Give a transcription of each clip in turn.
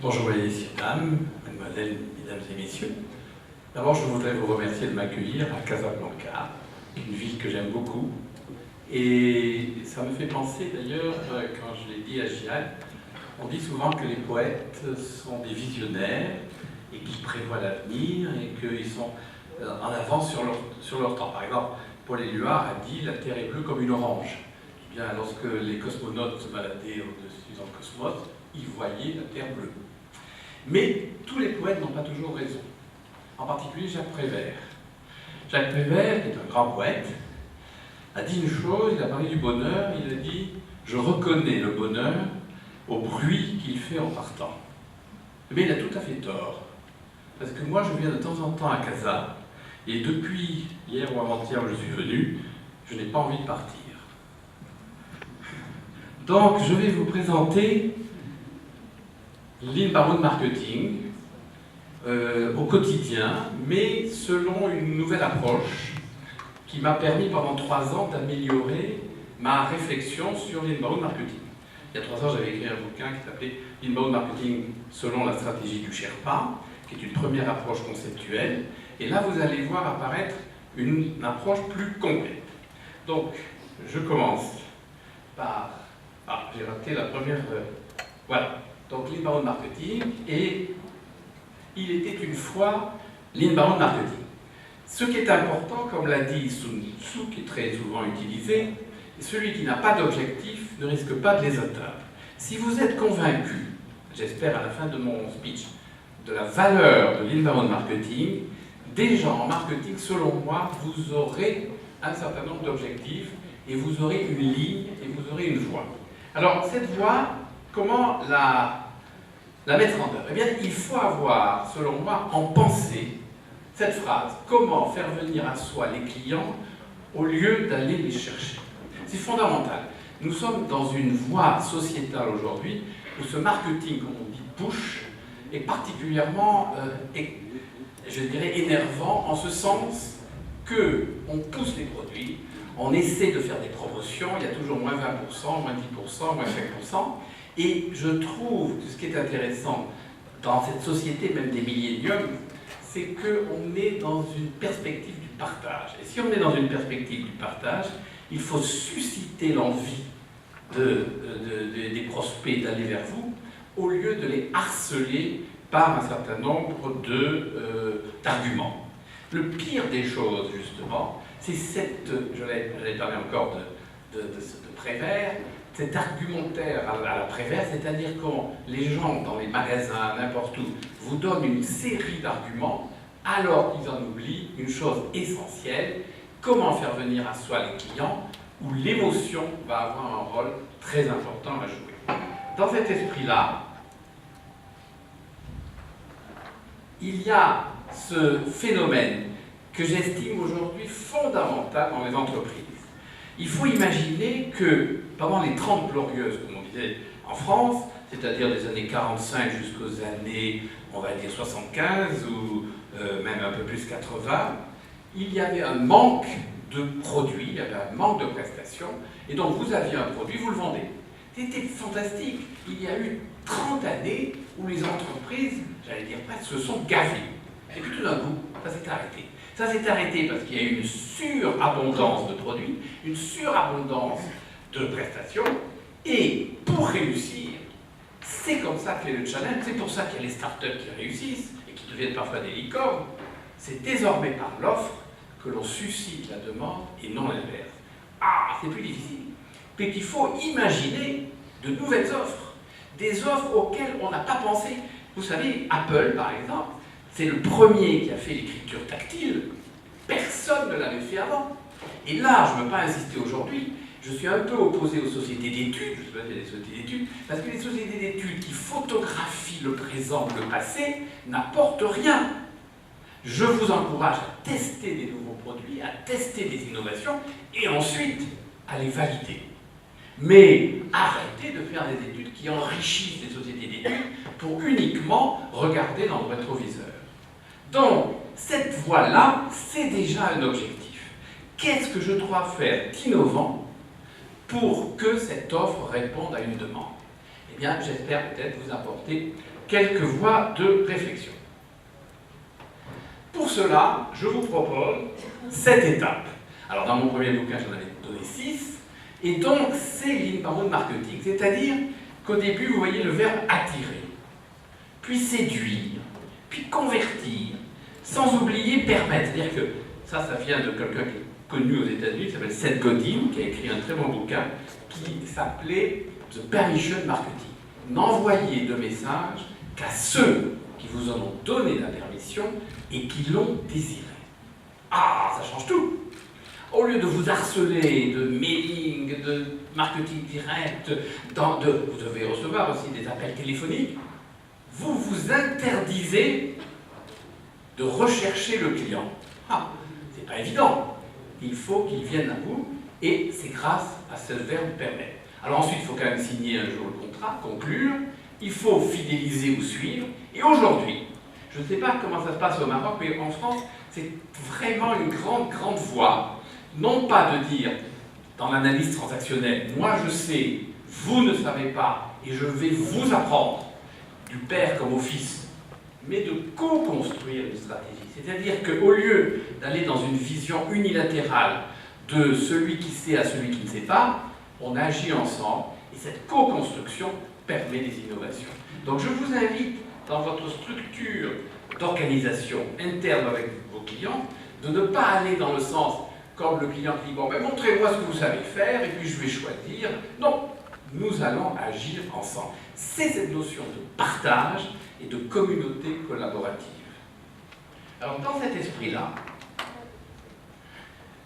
Bonjour messieurs, dames, mademoiselles, mesdames et messieurs. D'abord, je voudrais vous remercier de m'accueillir à Casablanca, une ville que j'aime beaucoup. Et ça me fait penser d'ailleurs, quand je l'ai dit à Gial, on dit souvent que les poètes sont des visionnaires et qu'ils prévoient l'avenir et qu'ils sont en avance sur leur temps. Par exemple, Paul Éluard a dit « La Terre est bleue comme une orange ». Eh bien, lorsque les cosmonautes se baladaient au-dessus dans le cosmos, ils voyaient la Terre bleue. Mais tous les poètes n'ont pas toujours raison. En particulier Jacques Prévert. Jacques Prévert, qui est un grand poète, a dit une chose, il a parlé du bonheur, il a dit « Je reconnais le bonheur au bruit qu'il fait en partant ». Mais il a tout à fait tort. Parce que moi, je viens de temps en temps à Casa, et depuis hier ou avant-hier où je suis venu, je n'ai pas envie de partir. Donc, je vais vous présenter l'inbound marketing au quotidien, mais selon une nouvelle approche qui m'a permis pendant 3 ans d'améliorer ma réflexion sur l'inbound marketing. Il y a 3 ans, j'avais écrit un bouquin qui s'appelait Inbound marketing selon la stratégie du Sherpa, qui est une première approche conceptuelle. Et là, vous allez voir apparaître une approche plus complète. Donc, je commence par... Ah, j'ai raté la première... Voilà. Donc, l'inbound marketing, et il était une fois l'inbound marketing. Ce qui est important, comme l'a dit Sun Tzu, qui est très souvent utilisé, celui qui n'a pas d'objectif ne risque pas de les atteindre. Si vous êtes convaincu, j'espère à la fin de mon speech, de la valeur de l'inbound marketing, déjà en marketing, selon moi, vous aurez un certain nombre d'objectifs et vous aurez une ligne et vous aurez une voie. Alors, cette voie, comment la mettre en œuvre? Eh bien, il faut avoir, selon moi, en pensée, cette phrase « Comment faire venir à soi les clients au lieu d'aller les chercher ?» C'est fondamental. Nous sommes dans une voie sociétale aujourd'hui où ce marketing, comme on dit, push, est particulièrement, je dirais, énervant en ce sens qu'on pousse les produits, on essaie de faire des promotions, il y a toujours moins 20%, moins 10%, moins 5%. Et je trouve que ce qui est intéressant dans cette société, même des milléniums, c'est qu'on est dans une perspective du partage. Et si on est dans une perspective du partage, il faut susciter l'envie des prospects d'aller vers vous, au lieu de les harceler par un certain nombre d'arguments. Le pire des choses, justement, c'est cette, je l'ai parlé encore de Prévert, cet argumentaire à la Prévert, c'est-à-dire quand les gens dans les magasins, n'importe où, vous donnent une série d'arguments, alors qu'ils en oublient une chose essentielle, comment faire venir à soi les clients, où l'émotion va avoir un rôle très important à jouer. Dans cet esprit-là, il y a ce phénomène que j'estime aujourd'hui fondamental dans les entreprises. Il faut imaginer que pendant les 30 glorieuses, comme on disait en France, c'est-à-dire des années 45 jusqu'aux années, on va dire 75 ou même un peu plus 80, il y avait un manque de produits, il y avait un manque de prestations, et donc vous aviez un produit, vous le vendez. C'était fantastique. Il y a eu 30 années où les entreprises, j'allais dire presque, se sont gavées. Et puis tout d'un coup, ça s'est arrêté. Ça s'est arrêté parce qu'il y a eu une surabondance de produits, une surabondance de prestations, et pour réussir, c'est comme ça qu'est le challenge, c'est pour ça qu'il y a les startups qui réussissent et qui deviennent parfois des licornes. C'est désormais par l'offre que l'on suscite la demande et non l'inverse. Ah, c'est plus difficile. Mais qu'il faut imaginer de nouvelles offres, des offres auxquelles on n'a pas pensé. Vous savez, Apple, par exemple, c'est le premier qui a fait l'écriture tactile. Personne ne l'avait fait avant. Et là, je ne veux pas insister aujourd'hui, je suis un peu opposé aux sociétés d'études, je ne sais pas s'il y a des sociétés d'études, parce que les sociétés d'études qui photographient le présent ou le passé n'apportent rien. Je vous encourage à tester des nouveaux produits, à tester des innovations, et ensuite à les valider. Mais arrêtez de faire des études qui enrichissent les sociétés d'études pour uniquement regarder dans le rétroviseur. Donc, cette voie-là, c'est déjà un objectif. Qu'est-ce que je dois faire d'innovant pour que cette offre réponde à une demande? Eh bien, j'espère peut-être vous apporter quelques voies de réflexion. Pour cela, je vous propose 7 étapes. Alors, dans mon premier bouquin, j'en avais donné 6. Et donc, c'est l'inbound marketing. C'est-à-dire qu'au début, vous voyez le verbe attirer, puis séduire, puis convertir, sans oublier permettre. C'est-à-dire que ça vient de quelqu'un qui est connu aux États-Unis, qui s'appelle Seth Godin, qui a écrit un très bon bouquin qui s'appelait The Permission Marketing. N'envoyez de messages qu'à ceux qui vous en ont donné la permission et qui l'ont désiré. Ah, ça change tout! Au lieu de vous harceler de mailing, de marketing direct, vous devez recevoir aussi des appels téléphoniques, vous vous interdisez de rechercher le client. Ah, c'est pas évident. Il faut qu'il vienne à vous, et c'est grâce à ce verbe permettre. Alors ensuite, il faut quand même signer un jour le contrat, conclure, il faut fidéliser ou suivre, et aujourd'hui, je ne sais pas comment ça se passe au Maroc, mais en France, c'est vraiment une grande voie. Non pas de dire, dans l'analyse transactionnelle, moi je sais, vous ne savez pas, et je vais vous apprendre, du père comme au fils, mais de co-construire une stratégie. C'est-à-dire qu'au lieu d'aller dans une vision unilatérale de celui qui sait à celui qui ne sait pas, on agit ensemble, et cette co-construction permet des innovations. Donc je vous invite, dans votre structure d'organisation interne avec vos clients, de ne pas aller dans le sens comme le client qui dit « Bon, ben, montrez-moi ce que vous savez faire, et puis je vais choisir. » Non, nous allons agir ensemble. C'est cette notion de partage et de communauté collaborative. Alors, dans cet esprit-là,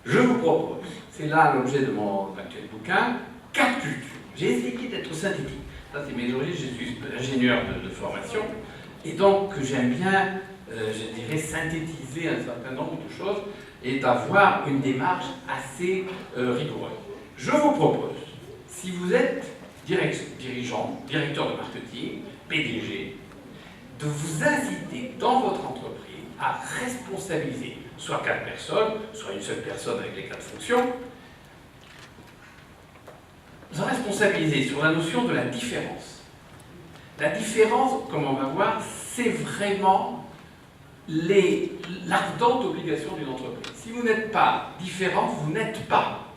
je vous propose, c'est là l'objet de mon actuel bouquin, 4 cultures. J'ai essayé d'être synthétique. Ça, c'est mes origines, je suis ingénieur de formation, et donc j'aime bien, je dirais, synthétiser un certain nombre de choses et d'avoir une démarche assez rigoureuse. Je vous propose, si vous êtes dirigeant, directeur de marketing, PDG, de vous inciter dans votre entreprise à responsabiliser soit 4 personnes, soit une seule personne avec les 4 fonctions, vous responsabiliser sur la notion de la différence. La différence, comme on va voir, c'est vraiment l'ardente obligation d'une entreprise. Si vous n'êtes pas différent, vous n'êtes pas.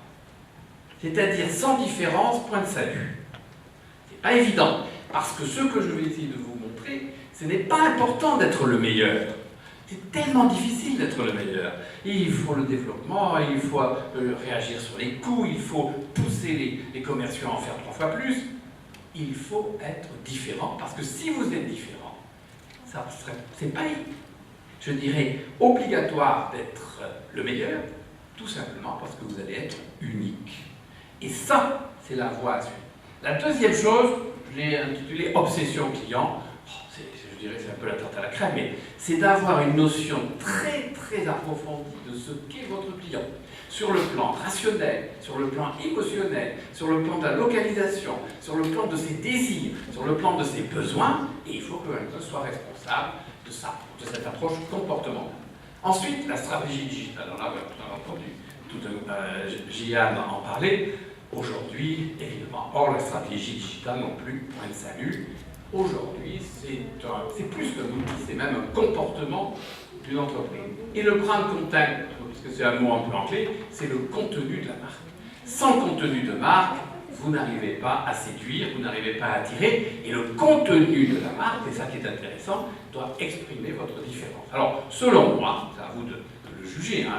C'est-à-dire sans différence, point de salut. C'est pas évident, parce que ce que je vais essayer de vous montrer, ce n'est pas important d'être le meilleur. C'est tellement difficile d'être le meilleur. Il faut le développement, il faut réagir sur les coûts, il faut pousser les commerciaux à en faire 3 fois plus. Il faut être différent, parce que si vous êtes différent, c'est pas, je dirais, obligatoire d'être le meilleur, tout simplement parce que vous allez être unique. Et ça, c'est la voie à suivre. La deuxième chose, je l'ai intitulée obsession client. Je dirais que c'est un peu la tarte à la crème, mais c'est d'avoir une notion très approfondie de ce qu'est votre client. Sur le plan rationnel, sur le plan émotionnel, sur le plan de la localisation, sur le plan de ses désirs, sur le plan de ses besoins, et il faut que quelqu'un soit responsable de ça, de cette approche comportementale. Ensuite, la stratégie digitale. Alors là, vous avez entendu Gian en parler. Aujourd'hui, évidemment, hors la stratégie digitale non plus, point de salut. Aujourd'hui, c'est plus qu'un outil, c'est même un comportement d'une entreprise. Et le brand content, parce que c'est un mot un peu anglais, c'est le contenu de la marque. Sans contenu de marque, vous n'arrivez pas à séduire, vous n'arrivez pas à attirer, et le contenu de la marque, c'est ça qui est intéressant, doit exprimer votre différence. Alors, selon moi, c'est à vous de le juger, hein,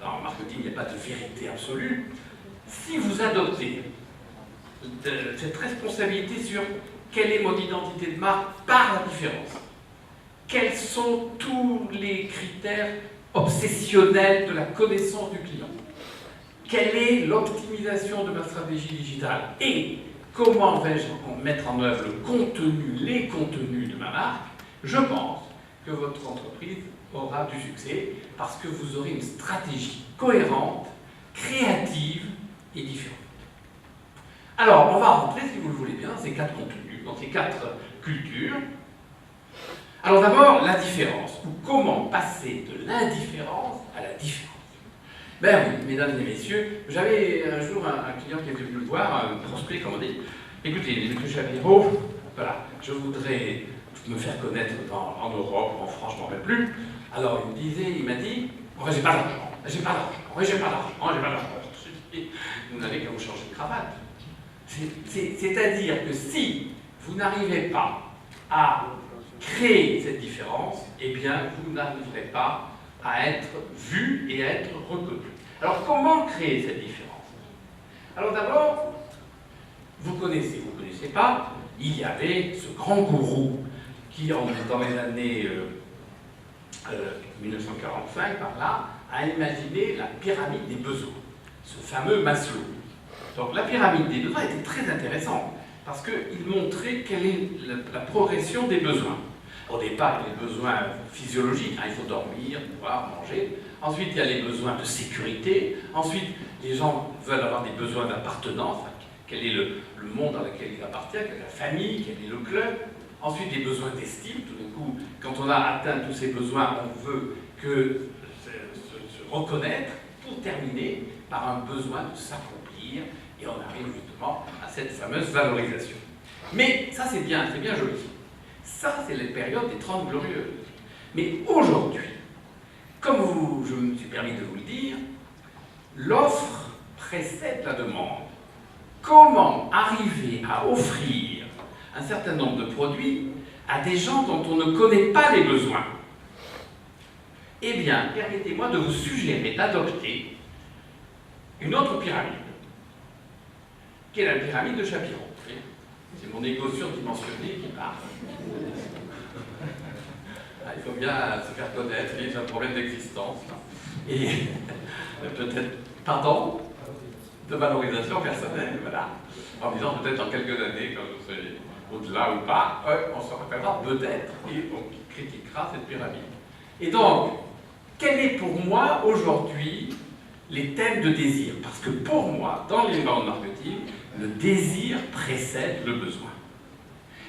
dans le marketing, il n'y a pas de vérité absolue. Si vous adoptez cette responsabilité sur quelle est mon identité de marque par la différence, quels sont tous les critères obsessionnels de la connaissance du client, quelle est l'optimisation de ma stratégie digitale et comment vais-je mettre en œuvre le contenu, les contenus de ma marque, je pense que votre entreprise aura du succès parce que vous aurez une stratégie cohérente, créative et différente. Alors, on va rentrer, si vous le voulez bien, dans ces 4 contenus, dans ces 4 cultures. Alors d'abord, la différence, ou comment passer de l'indifférence à la différence. Ben oui, mesdames et messieurs, j'avais un jour un client qui est venu me voir, un prospect, comme on dit. Écoutez, M. Chavirot, voilà, je voudrais me faire connaître en Europe ou en France, je ne m'en rappelle plus. Alors il m'a dit, en fait j'ai pas d'argent, j'ai pas d'argent, j'ai pas d'argent, j'ai pas d'argent. Vous n'avez qu'à vous changer de cravate. C'est-à-dire que si vous n'arrivez pas à créer cette différence, eh bien vous n'arriverez pas à être vu et à être reconnu. Alors comment créer cette différence? Alors d'abord, vous connaissez pas, il y avait ce grand gourou qui, dans les années 1945, par là, a imaginé la pyramide des besoins, ce fameux Maslow. Donc la pyramide des besoins était très intéressante, parce qu'il montrait quelle est la progression des besoins. Au départ, il y a les besoins physiologiques, il faut dormir, boire, manger. Ensuite, il y a les besoins de sécurité. Ensuite, les gens veulent avoir des besoins d'appartenance. Quel est le monde dans lequel il appartient, quelle est la famille, quel est le club. Ensuite, des besoins d'estime. Tout d'un coup, quand on a atteint tous ces besoins, on veut se reconnaître, pour terminer par un besoin de s'accomplir. Et on arrive justement à cette fameuse valorisation. Mais ça, c'est bien joli. Ça, c'est les périodes des 30 glorieuses. Mais aujourd'hui, comme je me suis permis de vous le dire, l'offre précède la demande. Comment arriver à offrir un certain nombre de produits à des gens dont on ne connaît pas les besoins? Eh bien, permettez-moi de vous suggérer d'adopter une autre pyramide, qui est la pyramide de Chapiron. C'est mon égo surdimensionné qui parle. Il faut bien se faire connaître, il y a un problème d'existence. Et peut-être, pardon, de valorisation personnelle, voilà. En disant peut-être dans quelques années, quand vous serez au-delà ou pas, on se rappellera peut-être et on critiquera cette pyramide. Et donc, quel est pour moi aujourd'hui les thèmes de désir? Parce que pour moi, dans l'inbound marketing, le désir précède le besoin.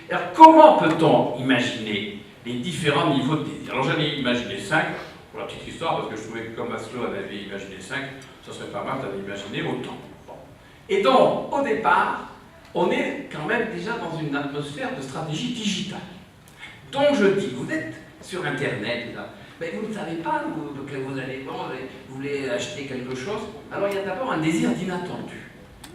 Alors, comment peut-on imaginer les différents niveaux de désir? Alors, j'en ai imaginé 5, pour la petite histoire, parce que je trouvais que comme Maslow en avait imaginé 5, ça serait pas mal d'en imaginer autant. Bon. Et donc, au départ, on est quand même déjà dans une atmosphère de stratégie digitale. Donc, je dis, vous êtes sur Internet, mais vous ne savez pas que vous allez vendre, vous voulez acheter quelque chose. Alors, il y a d'abord un désir d'inattendu.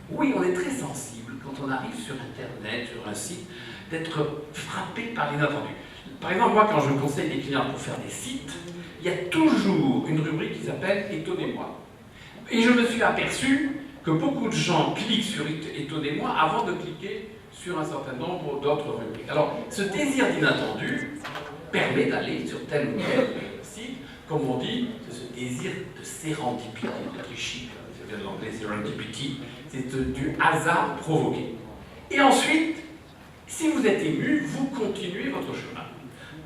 Oui, on est très sensible quand on arrive sur Internet, sur un site, d'être frappé par l'inattendu. Par exemple, moi, quand je conseille des clients pour faire des sites, il y a toujours une rubrique qui s'appelle « Étonnez-moi ». Et je me suis aperçu que beaucoup de gens cliquent sur « Étonnez-moi » avant de cliquer sur un certain nombre d'autres rubriques. Alors, ce désir d'inattendu permet d'aller sur tel ou tel site, comme on dit, ce désir de sérendipité, c'est très chic, c'est bien l'anglais serendipity, c'est du hasard provoqué. Et ensuite, si vous êtes ému, vous continuez votre chemin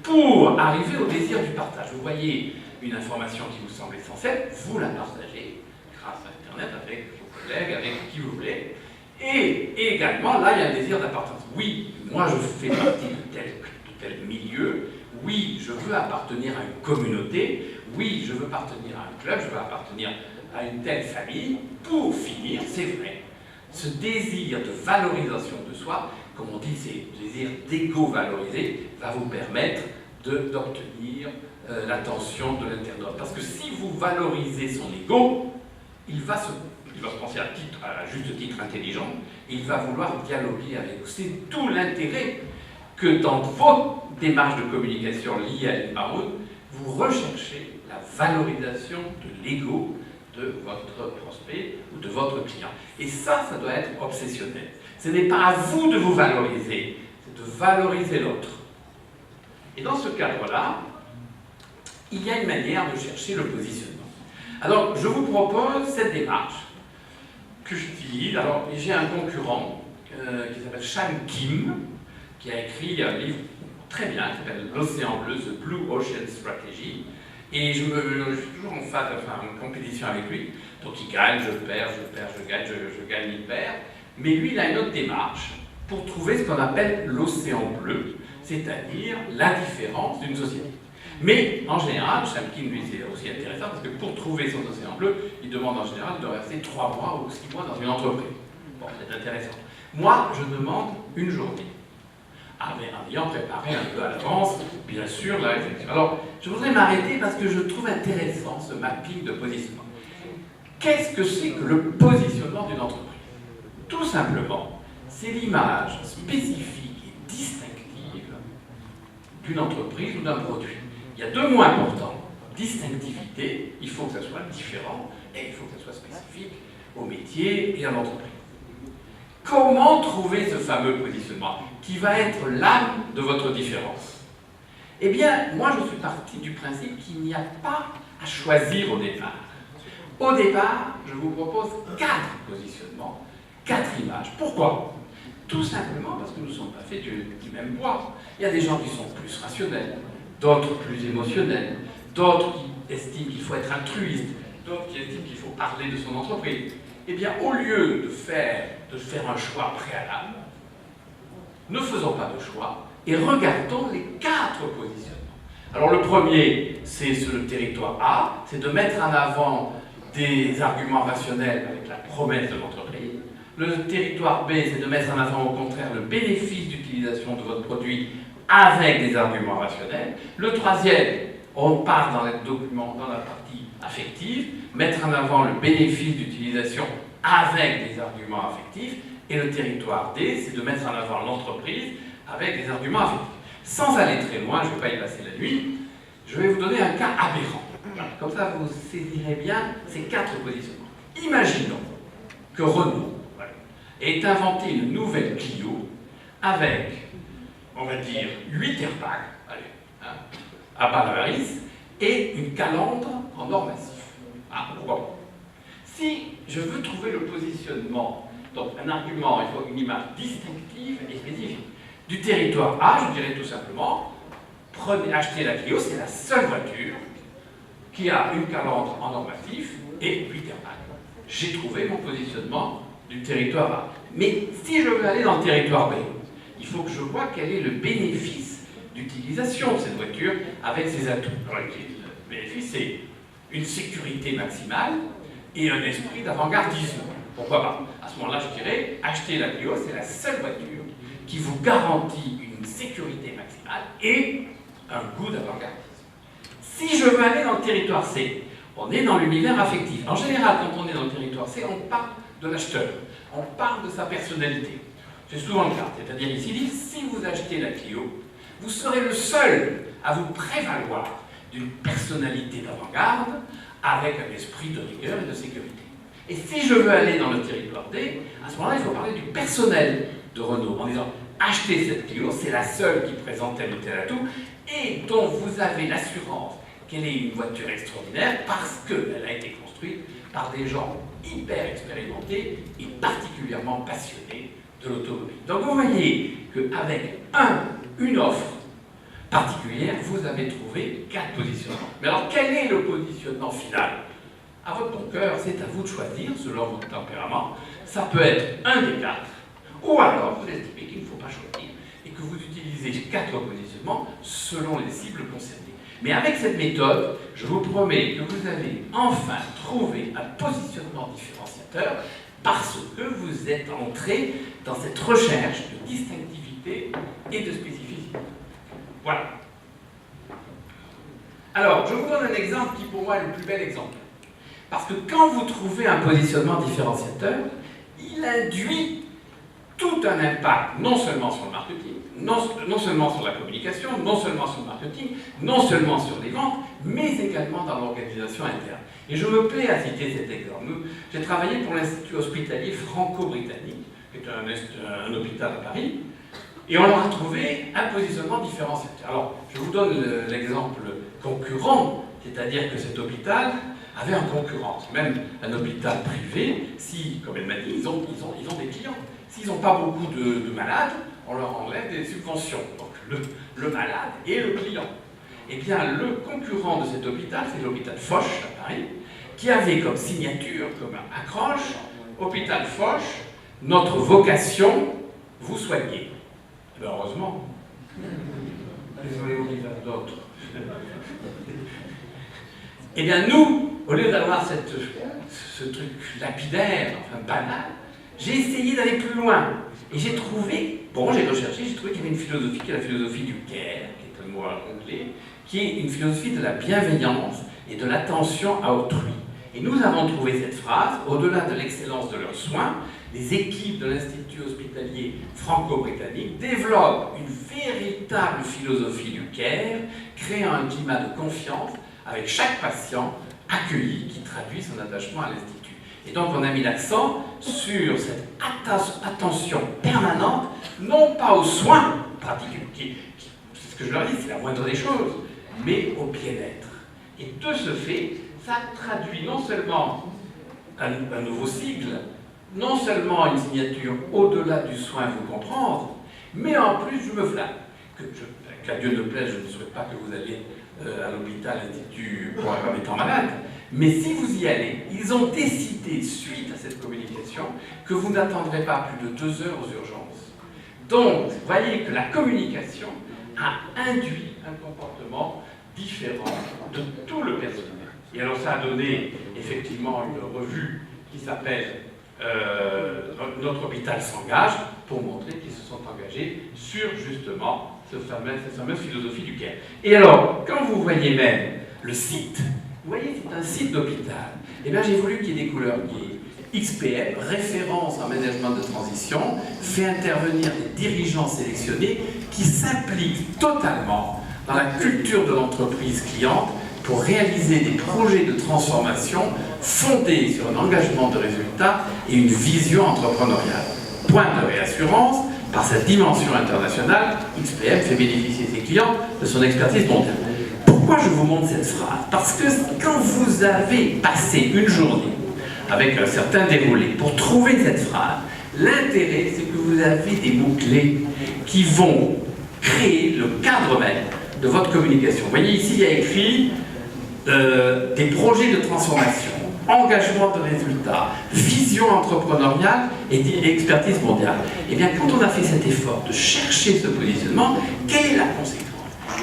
pour arriver au désir du partage. Vous voyez une information qui vous semble essentielle, vous la partagez grâce à Internet avec vos collègues, avec qui vous voulez. Et également, là, il y a un désir d'appartenance. Oui, moi, je fais partie de tel milieu. Oui, je veux appartenir à une communauté. Oui, je veux appartenir à un club. Je veux appartenir à une telle famille. Pour finir, c'est vrai, ce désir de valorisation de soi, comme on dit, c'est le désir d'ego valorisé, va vous permettre d'obtenir l'attention de l'internaute. Parce que si vous valorisez son ego, il va se penser à juste titre intelligent, et il va vouloir dialoguer avec vous. C'est tout l'intérêt que dans vos démarches de communication liées à l'inbound, vous recherchez la valorisation de l'ego de votre prospect ou de votre client. Et ça doit être obsessionnel. Ce n'est pas à vous de vous valoriser, c'est de valoriser l'autre. Et dans ce cadre-là, il y a une manière de chercher le positionnement. Alors, je vous propose cette démarche que j'utilise. Alors, j'ai un concurrent qui s'appelle Shan Kim, qui a écrit un livre très bien, qui s'appelle L'Océan Bleu, The Blue Ocean Strategy. Et je suis toujours en phase, en compétition avec lui. Donc il gagne, je perds, je gagne, je gagne, il perd. Mais lui, il a une autre démarche pour trouver ce qu'on appelle l'océan bleu, c'est-à-dire la différence d'une société. Mais en général, Shamkin, lui, c'est aussi intéressant parce que pour trouver son océan bleu, il demande en général de rester 3 mois ou 6 mois dans une entreprise. Bon, c'est intéressant. Moi, je demande une journée en ayant préparé un peu à l'avance, bien sûr, la réflexion. Alors, je voudrais m'arrêter parce que je trouve intéressant ce mapping de positionnement. Qu'est-ce que c'est que le positionnement d'une entreprise? Tout simplement, c'est l'image spécifique et distinctive d'une entreprise ou d'un produit. Il y a deux mots importants. Distinctivité, il faut que ça soit différent, et il faut que ça soit spécifique au métier et à l'entreprise. Comment trouver ce fameux positionnement qui va être l'âme de votre différence? Eh bien, moi je suis parti du principe qu'il n'y a pas à choisir au départ. Au départ, je vous propose 4 positionnements, 4 images. Pourquoi? Tout simplement parce que nous ne sommes pas faits du même bois. Il y a des gens qui sont plus rationnels, d'autres plus émotionnels, d'autres qui estiment qu'il faut être altruiste, d'autres qui estiment qu'il faut parler de son entreprise. Eh bien, au lieu de faire un choix préalable, ne faisons pas de choix et regardons les 4 positionnements. Alors le premier, c'est sur le territoire A, c'est de mettre en avant des arguments rationnels avec la promesse de l'entreprise. Le territoire B, c'est de mettre en avant au contraire le bénéfice d'utilisation de votre produit avec des arguments rationnels. Le troisième, on part dans les documents, dans la partie affective, mettre en avant le bénéfice d'utilisation avec des arguments affectifs. Et le territoire D, c'est de mettre en avant l'entreprise avec des arguments affectifs. Sans aller très loin, je ne vais pas y passer la nuit, je vais vous donner un cas aberrant. Comme ça, vous saisirez bien ces 4 positionnements. Imaginons que Renault ait inventé une nouvelle Clio avec, on va dire, 8 airbags à pare-brise et une calandre en or massif. Ah, pourquoi pas? Si je veux trouver le positionnement, donc un argument, il faut une image distinctive et spécifique. Du territoire A, je dirais tout simplement, achetez la Clio, c'est la seule voiture qui a une calandre en or massif et 8 airbags. J'ai trouvé mon positionnement du territoire A. Mais si je veux aller dans le territoire B, il faut que je vois quel est le bénéfice d'utilisation de cette voiture avec ses atouts. Alors, le bénéfice, c'est une sécurité maximale et un esprit d'avant-gardisme. Pourquoi pas? À ce moment-là, je dirais, acheter la Clio, c'est la seule voiture qui vous garantit une sécurité maximale et un goût d'avant-gardisme. Si je veux aller dans le territoire C, on est dans l'univers affectif. En général, quand on est dans le territoire C, on parle de l'acheteur, on parle de sa personnalité. C'est souvent le cas. C'est-à-dire ici, il dit, si vous achetez la Clio, vous serez le seul à vous prévaloir d'une personnalité d'avant-garde avec un esprit de rigueur et de sécurité. Et si je veux aller dans le territoire D, à ce moment-là, il faut parler du personnel de Renault, en disant, achetez cette Clio, c'est la seule qui présente tel ou tel atout, et dont vous avez l'assurance qu'elle est une voiture extraordinaire parce qu'elle a été construite par des gens hyper expérimentés et particulièrement passionnés de l'automobile. Donc vous voyez qu'avec une offre particulière, vous avez trouvé 4 positionnements. Mais alors quel est le positionnement final? À votre bon cœur, c'est à vous de choisir selon votre tempérament. Ça peut être un des 4, ou alors vous estimez qu'il ne faut pas choisir et que vous utilisez 4 positionnements selon les cibles concernées. Mais avec cette méthode, je vous promets que vous allez enfin trouver un positionnement différenciateur parce que vous êtes entré dans cette recherche de distinctivité et de spécificité. Voilà. Alors, je vous donne un exemple qui pour moi est le plus bel exemple. Parce que quand vous trouvez un positionnement différenciateur, il induit tout un impact, non seulement sur le marketing, non seulement sur la communication, non seulement sur le marketing, non seulement sur les ventes, mais également dans l'organisation interne. Et je me plais à citer cet exemple. J'ai travaillé pour l'Institut hospitalier franco-britannique, qui est un hôpital à Paris, et on leur a trouvé un positionnement différenciateur. Alors, je vous donne l'exemple concurrent, c'est-à-dire que cet hôpital avait un concurrent, même un hôpital privé, si, comme elle m'a dit, ils ont des clients. S'ils n'ont pas beaucoup de malades, on leur enlève des subventions. Donc le malade et le client. Eh bien, le concurrent de cet hôpital, c'est l'hôpital Foch à Paris, qui avait comme signature, comme accroche, hôpital Foch, notre vocation, vous soigner. Ben, heureusement. Désolé, on y va d'autres. Eh bien, nous, au lieu d'avoir ce truc lapidaire, enfin banal, j'ai essayé d'aller plus loin. Et j'ai trouvé, bon, j'ai recherché, j'ai trouvé qu'il y avait une philosophie qui est la philosophie du care, qui est un mot anglais, qui est une philosophie de la bienveillance et de l'attention à autrui. Et nous avons trouvé cette phrase, au-delà de l'excellence de leurs soins, les équipes de l'Institut hospitalier franco-britannique développent une véritable philosophie du care, créant un climat de confiance avec chaque patient accueilli qui traduit son attachement à l'Institut. Et donc on a mis l'accent sur cette attention permanente, non pas aux soins particuliers, c'est ce que je leur dis, c'est la moindre des choses, mais au bien-être. Et de ce fait, ça traduit non seulement un nouveau sigle, non seulement une signature au-delà du soin vous comprendre, mais en plus je me flatte. Qu'à Dieu ne plaise, je ne souhaite pas que vous alliez à l'hôpital, à l'Institut pour un étant malade, mais si vous y allez, ils ont décidé, suite à cette communication, que vous n'attendrez pas plus de 2 heures aux urgences. Donc, vous voyez que la communication a induit un comportement différent de tout le personnel. Et alors ça a donné effectivement une revue qui s'appelle Notre hôpital s'engage, pour montrer qu'ils se sont engagés sur justement cette fameuse philosophie du care. Et alors, quand vous voyez même le site, vous voyez, c'est un site d'hôpital. Eh bien, j'ai voulu qu'il y ait des couleurs gays. XPM, référence en management de transition, fait intervenir des dirigeants sélectionnés qui s'impliquent totalement dans la culture de l'entreprise cliente pour réaliser des projets de transformation fondés sur un engagement de résultat et une vision entrepreneuriale. Point de réassurance, par sa dimension internationale, XPM fait bénéficier ses clients de son expertise mondiale. Pourquoi je vous montre cette phrase? Parce que quand vous avez passé une journée avec un certain déroulé pour trouver cette phrase, l'intérêt c'est que vous avez des mots-clés qui vont créer le cadre même de votre communication. Vous voyez ici, il y a écrit des projets de transformation, engagement de résultats, vision entrepreneuriale et expertise mondiale. Et bien, quand on a fait cet effort de chercher ce positionnement, quelle est la conséquence?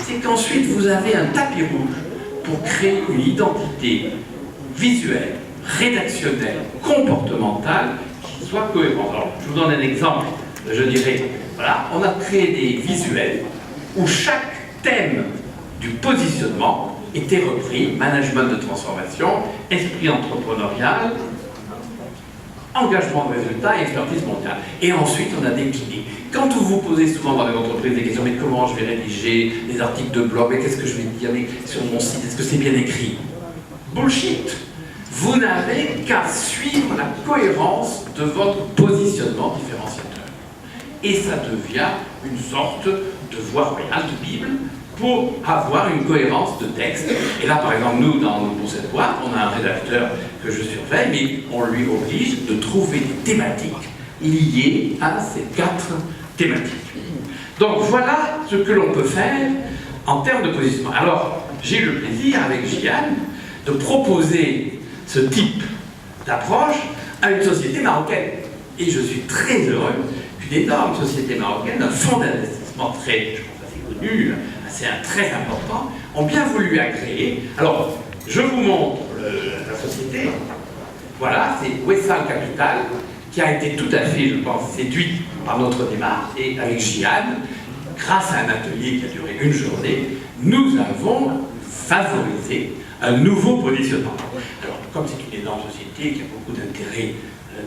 C'est qu'ensuite, vous avez un tapis rouge pour créer une identité visuelle, rédactionnelle, comportementale, qui soit cohérente. Alors, je vous donne un exemple, je dirais, voilà, on a créé des visuels où chaque thème du positionnement était repris, management de transformation, esprit entrepreneurial, engagement de résultats et expertise mondiale. Et ensuite, on a décliné. Quand vous vous posez souvent dans les entreprises des questions, mais comment je vais rédiger des articles de blog, mais qu'est-ce que je vais dire sur mon site, est-ce que c'est bien écrit? Bullshit! Vous n'avez qu'à suivre la cohérence de votre positionnement différenciateur. Et ça devient une sorte de voie royale de Bible pour avoir une cohérence de texte. Et là, par exemple, nous, pour cette boîte, on a un rédacteur que je surveille, mais on lui oblige de trouver des thématiques liées à ces 4 thématiques. Donc voilà ce que l'on peut faire en termes de positionnement. Alors, j'ai eu le plaisir, avec Gianne, de proposer ce type d'approche à une société marocaine. Et je suis très heureux qu'une énorme société marocaine, un fonds d'investissement très, je pense, assez connu, très important, ont bien voulu agréer. Alors, je vous montre la société. Voilà, c'est Wessal Capital, qui a été tout à fait, je pense, séduit par notre démarche. Et avec Gianne, grâce à un atelier qui a duré une journée, nous avons favorisé un nouveau positionnement. Alors, comme c'est une énorme société qui a beaucoup d'intérêt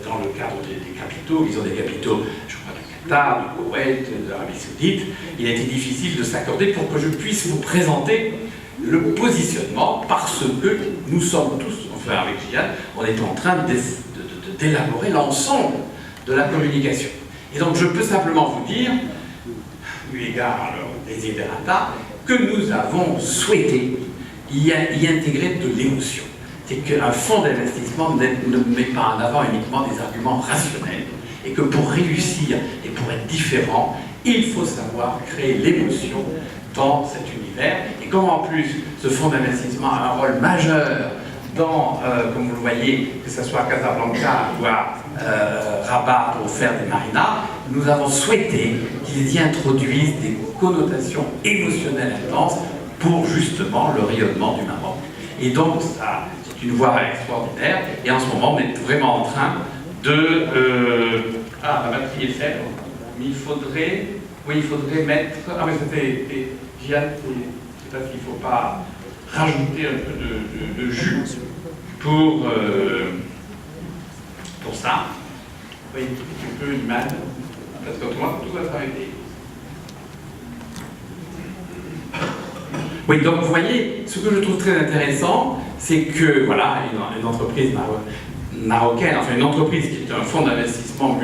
dans le cadre des capitaux, ils ont des capitaux, je crois, du Qatar, du Koweït, de l'Arabie Saoudite, il a été difficile de s'accorder pour que je puisse vous présenter le positionnement, parce que nous sommes tous, enfin avec Gianne, on est en train d'élaborer l'ensemble de la communication. Et donc je peux simplement vous dire, eu égard à leur desiderata, que nous avons souhaité y intégrer de l'émotion. C'est qu'un fonds d'investissement ne met pas en avant uniquement des arguments rationnels, et que pour réussir et pour être différent, il faut savoir créer l'émotion dans cet univers. Et comme en plus ce fonds d'investissement a un rôle majeur dans, comme vous le voyez, que ce soit à Casablanca ou à Rabat pour faire des marinas, nous avons souhaité qu'ils y introduisent des connotations émotionnelles intenses pour justement le rayonnement du Maroc. Et donc ça, c'est une voie extraordinaire, et en ce moment on est vraiment en train de... la batterie est faible, mais il faudrait... Oui, il faudrait mettre... Ah, mais c'était... Gian, je ne sais pas s'il ne faut pas rajouter un peu de jus pour ça. Oui, un petit peu une manne, parce qu'autrement, tout va s'arrêter. Oui, donc vous voyez, ce que je trouve très intéressant, c'est que, voilà, une entreprise marocaine, enfin une entreprise qui est un fonds d'investissement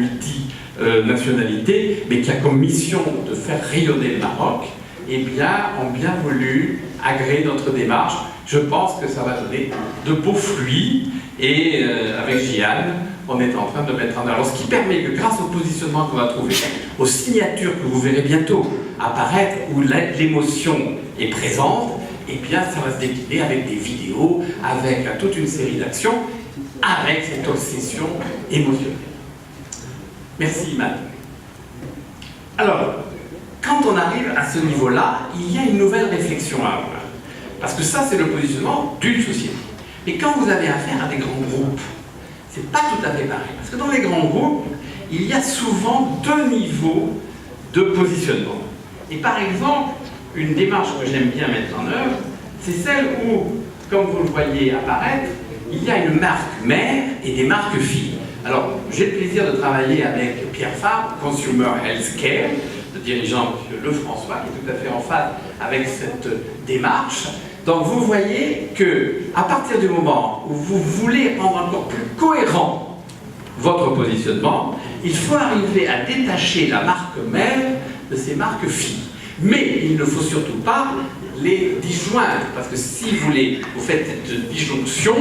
multinationalité, mais qui a comme mission de faire rayonner le Maroc, eh bien, ont bien voulu agréer notre démarche. Je pense que ça va donner de beaux fruits, et avec Gian, on est en train de mettre en œuvre. Ce qui permet que grâce au positionnement qu'on va trouver, aux signatures que vous verrez bientôt apparaître, où l'émotion est présente, eh bien ça va se décliner avec des vidéos, avec toute une série d'actions, avec cette obsession émotionnelle. Merci, Iman. Alors, quand on arrive à ce niveau-là, il y a une nouvelle réflexion à avoir. Parce que ça, c'est le positionnement d'une société. Mais quand vous avez affaire à des grands groupes, c'est pas tout à fait pareil. Parce que dans les grands groupes, il y a souvent deux niveaux de positionnement. Et par exemple, une démarche que j'aime bien mettre en œuvre, c'est celle où, comme vous le voyez apparaître, il y a une marque mère et des marques filles. Alors, j'ai le plaisir de travailler avec Pierre Fabre, Consumer Healthcare, le dirigeant M. Lefrançois, qui est tout à fait en phase avec cette démarche. Donc vous voyez que, à partir du moment où vous voulez rendre encore plus cohérent votre positionnement, il faut arriver à détacher la marque mère de ces marques filles. Mais il ne faut surtout pas les disjoindre, parce que si vous faites cette disjonction,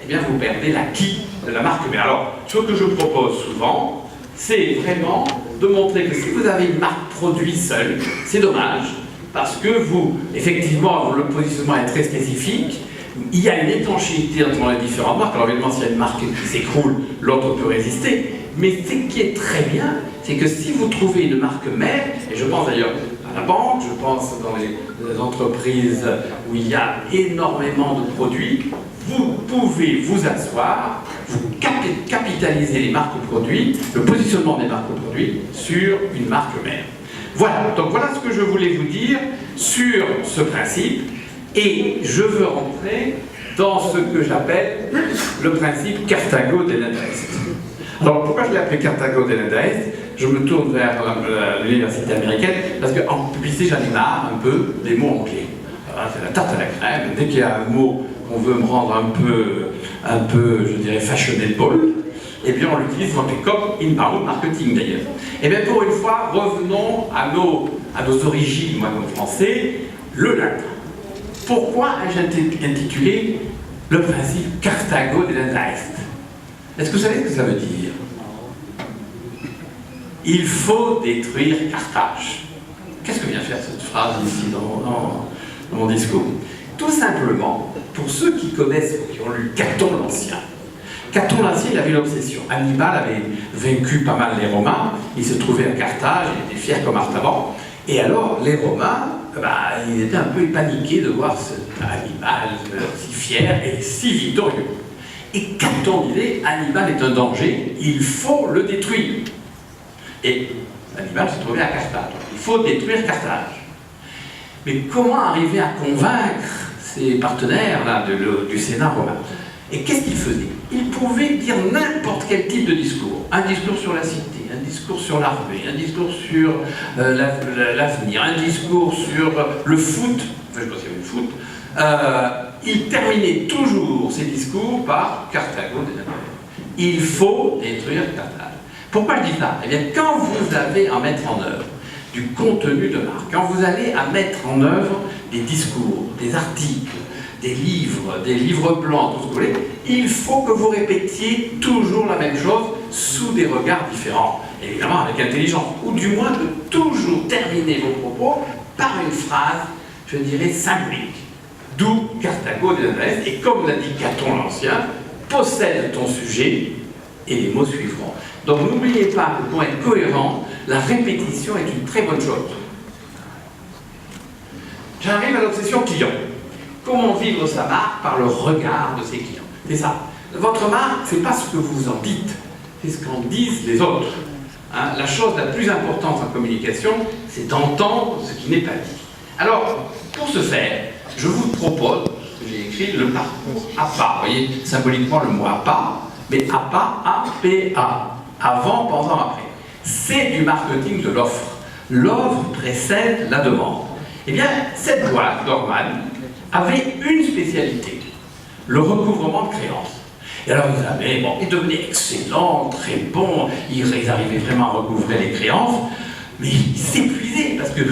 eh bien vous perdez l'acquis de la marque mère. Alors, ce que je propose souvent, c'est vraiment de montrer que si vous avez une marque produit seule, c'est dommage, parce que effectivement, le positionnement est très spécifique, il y a une étanchéité entre les différentes marques. Alors évidemment, s'il y a une marque qui s'écroule, l'autre peut résister, mais ce qui est très bien, c'est que si vous trouvez une marque mère, et je pense d'ailleurs à la banque, je pense dans les entreprises où il y a énormément de produits, vous pouvez vous asseoir, vous capitaliser les marques produits, le positionnement des marques produits sur une marque mère. Voilà, donc voilà ce que je voulais vous dire sur ce principe, et je veux rentrer dans ce que j'appelle le principe Carthago de l'Est. Alors pourquoi je l'ai appelé Carthago de l'Est? Je me tourne vers l'université américaine, parce qu'en publicité j'en ai marre un peu des mots anglais. C'est la tarte à la crème, dès qu'il y a un mot qu'on veut me rendre un peu, je dirais, fashionable, eh bien on l'utilise comme inbound marketing d'ailleurs. Et bien pour une fois, revenons à nos origines, moi comme français, le latin. Pourquoi ai-je intitulé le principe Carthago de l'Est? Est-ce que vous savez ce que ça veut dire? Il faut détruire Carthage. Qu'est-ce que vient faire cette phrase ici dans mon discours? Tout simplement, pour ceux qui connaissent ou qui ont lu Caton l'Ancien, Caton l'Ancien, il avait une obsession. Hannibal avait vaincu pas mal les Romains, il se trouvait à Carthage, il était fier comme Artaban, et alors les Romains, ils étaient un peu paniqués de voir cet Hannibal si fier et si victorieux. Et Caton disait, Hannibal est un danger, il faut le détruire. Et Hannibal se trouvait à Carthage, il faut détruire Carthage. Mais comment arriver à convaincre ses partenaires là, du Sénat romain? Et qu'est-ce qu'il faisait? Il pouvait dire n'importe quel type de discours. Un discours sur la cité, un discours sur l'armée, un discours sur l'avenir, un discours sur le foot. Enfin, je ne sais pas s'il y avait le foot. Il terminait toujours ses discours par Carthago de l'Est. Il faut détruire Carthage. Pourquoi je dis ça? Eh bien, quand vous avez à mettre en œuvre du contenu de marque, quand vous allez à mettre en œuvre des discours, des articles, des livres blancs, tout ce que vous voulez, il faut que vous répétiez toujours la même chose sous des regards différents, évidemment avec intelligence, ou du moins de toujours terminer vos propos par une phrase, je dirais, symbolique. D'où Carthago de l'Est, et comme l'a dit Caton l'Ancien, possède ton sujet et les mots suivront. Donc n'oubliez pas que pour être cohérent, la répétition est une très bonne chose. J'arrive à l'obsession client. Comment vivre sa marque par le regard de ses clients? C'est ça. Votre marque, ce n'est pas ce que vous en dites, c'est ce qu'en disent les autres. Hein, la chose la plus importante en communication, c'est d'entendre ce qui n'est pas dit. Alors, pour ce faire, je vous propose, j'ai écrit le parcours APA. Vous voyez, symboliquement le mot APA, mais APA, A-P-A, avant, pendant, après. C'est du marketing de l'offre. L'offre précède la demande. Eh bien, cette boîte, Dorman, avait une spécialité, le recouvrement de créances. Et alors ils devenaient excellents, très bons, ils arrivaient vraiment à recouvrer les créances, mais ils s'épuisaient parce que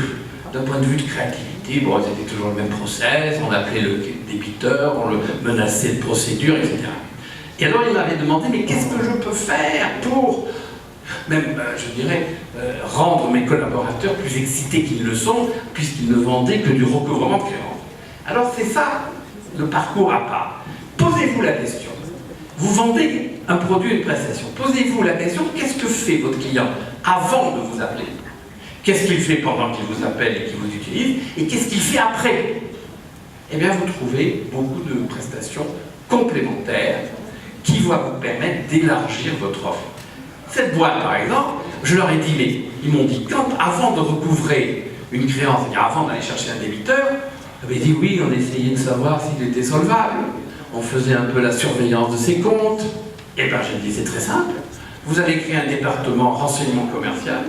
d'un point de vue de créativité, bon, c'était toujours le même process, on appelait le débiteur, on le menaçait de procédure, etc. Et alors il m'avait demandé, mais qu'est-ce que je peux faire pour, même, je dirais, rendre mes collaborateurs plus excités qu'ils le sont, puisqu'ils ne vendaient que du recouvrement de créances. Alors c'est ça, le parcours APA. Posez-vous la question. Vous vendez un produit, une prestation. Posez-vous la question, qu'est-ce que fait votre client avant de vous appeler? Qu'est-ce qu'il fait pendant qu'il vous appelle et qu'il vous utilise? Et qu'est-ce qu'il fait après? Eh bien, vous trouvez beaucoup de prestations complémentaires qui vont vous permettre d'élargir votre offre. Cette boîte, par exemple, je leur ai dit, mais ils m'ont dit, avant de recouvrer une créance, c'est-à-dire avant d'aller chercher un débiteur, ils m'avaient dit oui, on essayait de savoir s'il était solvable. On faisait un peu la surveillance de ses comptes. Et bien, j'ai dit, c'est très simple. Vous allez créer un département renseignement commercial,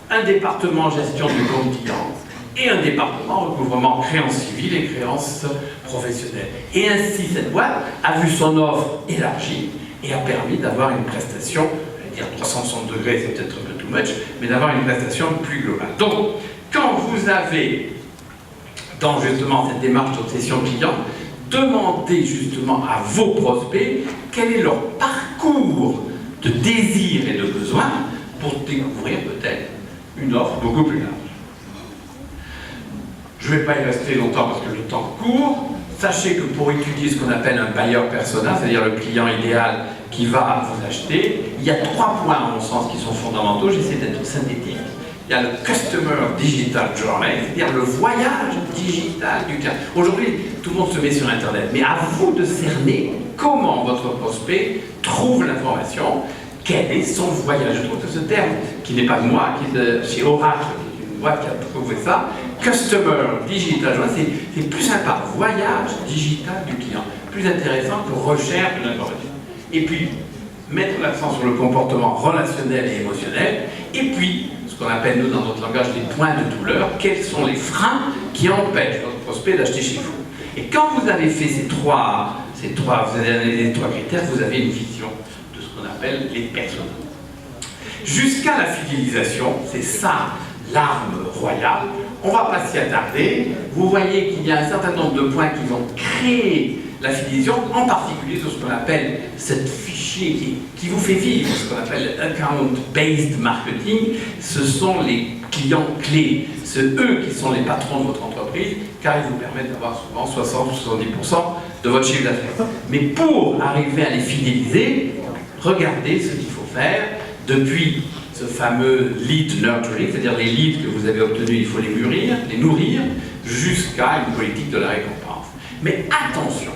un département gestion du compte client et un département recouvrement créances civiles et créances professionnelles. Et ainsi, cette boîte a vu son offre élargie et a permis d'avoir une prestation, je vais dire 360 degrés, c'est peut-être un peu too much, mais d'avoir une prestation plus globale. Donc, quand vous avez, dans justement cette démarche d'obsession client, demandez justement à vos prospects quel est leur parcours de désir et de besoin pour découvrir peut-être une offre beaucoup plus large. Je ne vais pas y rester longtemps parce que le temps court. Sachez que pour étudier ce qu'on appelle un buyer persona, c'est-à-dire le client idéal qui va vous acheter, il y a 3 points à mon sens qui sont fondamentaux, j'essaie d'être synthétique. Il y a le Customer Digital Journey, c'est-à-dire le voyage digital du client. Aujourd'hui, tout le monde se met sur Internet, mais à vous de cerner comment votre prospect trouve l'information, quel est son voyage. Je trouve que ce terme, qui n'est pas de moi, qui est chez Oracle, qui est une boîte qui a trouvé ça, Customer Digital Journey, c'est plus sympa, voyage digital du client, plus intéressant que recherche de l'information. Et puis, mettre l'accent sur le comportement relationnel et émotionnel, et puis, ce qu'on appelle, nous, dans notre langage, les points de douleur, quels sont les freins qui empêchent votre prospect d'acheter chez vous. Et quand vous avez fait vous avez analysé les 3 critères, vous avez une vision de ce qu'on appelle les personas. Jusqu'à la fidélisation, c'est ça l'arme royale, on ne va pas s'y attarder. Vous voyez qu'il y a un certain nombre de points qui vont créer la fidélisation, en particulier sur ce qu'on appelle cette fichier qui vous fait vivre, ce qu'on appelle account-based marketing. Ce sont les clients clés, c'est eux qui sont les patrons de votre entreprise, car ils vous permettent d'avoir souvent 60 ou 70% de votre chiffre d'affaires. Mais pour arriver à les fidéliser, regardez ce qu'il faut faire depuis ce fameux lead nurturing, c'est-à-dire les leads que vous avez obtenus, il faut les mûrir, les nourrir, jusqu'à une politique de la récompense. Mais attention,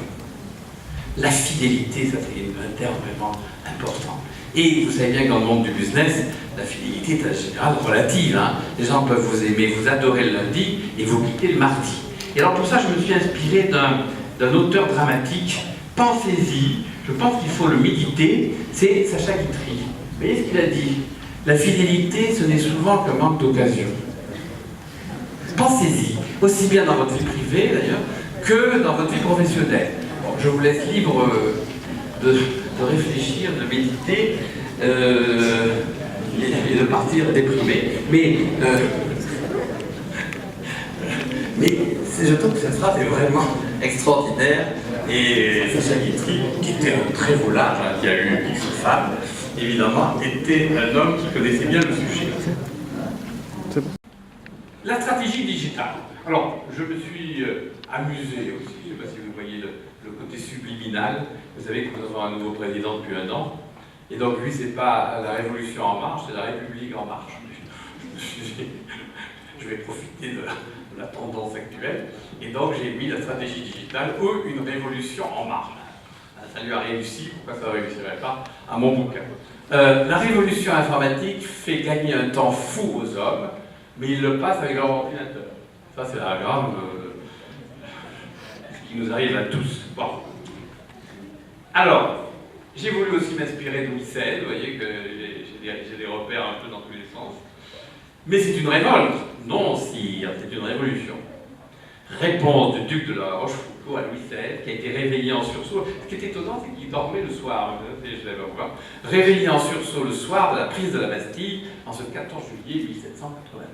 la fidélité, ça c'est un terme vraiment important. Et vous savez bien que dans le monde du business, la fidélité est en général relative. Hein. Les gens peuvent vous aimer, vous adorer le lundi et vous quitter le mardi. Et alors pour ça, je me suis inspiré d'un auteur dramatique. Pensez-y, je pense qu'il faut le méditer, c'est Sacha Guitry. Vous voyez ce qu'il a dit? La fidélité, ce n'est souvent qu'un manque d'occasion. Pensez-y, aussi bien dans votre vie privée d'ailleurs, que dans votre vie professionnelle. Bon, je vous laisse libre de réfléchir, de méditer et de partir déprimé. Mais je trouve que cette phrase est vraiment extraordinaire. Et Sacha Guitry, qui était un très volage, hein, qui a eu X femmes, évidemment, était un homme qui connaissait bien le sujet. La stratégie digitale. Alors, je me suis amusé aussi, je ne sais pas si vous voyez le côté subliminal. Vous savez que nous avons un nouveau président depuis 1 an. Et donc, lui, c'est pas la Révolution en marche, c'est la République en marche. Je vais profiter de la tendance actuelle. Et donc, j'ai mis la stratégie digitale ou une révolution en marche. Ça lui a réussi, pourquoi ça ne réussirait pas à mon bouquin? La révolution informatique fait gagner un temps fou aux hommes, mais ils le passent avec leur ordinateur. Ça, c'est la grave qui nous arrive à tous. Bon. Alors, j'ai voulu aussi m'inspirer de Louis XVI, vous voyez que j'ai des repères un peu dans tous les sens. Mais c'est une révolte. Non, sire, c'est une révolution. Réponse du duc de la Rochefoucauld à Louis XVI, qui a été réveillé en sursaut. Ce qui est étonnant, c'est qu'il dormait le soir. Je l'avais revoir. Réveillé en sursaut le soir de la prise de la Bastille, en ce 14 juillet 1789.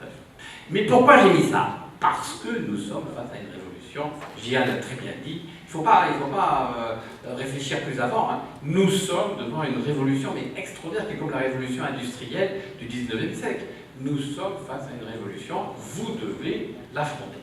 Mais pourquoi j'ai mis ça? Parce que nous sommes face à une révolution. Gian l'a très bien dit. Il ne faut pas réfléchir plus avant. Hein. Nous sommes devant une révolution, mais extraordinaire, qui est comme la révolution industrielle du 19e siècle. Nous sommes face à une révolution. Vous devez l'affronter.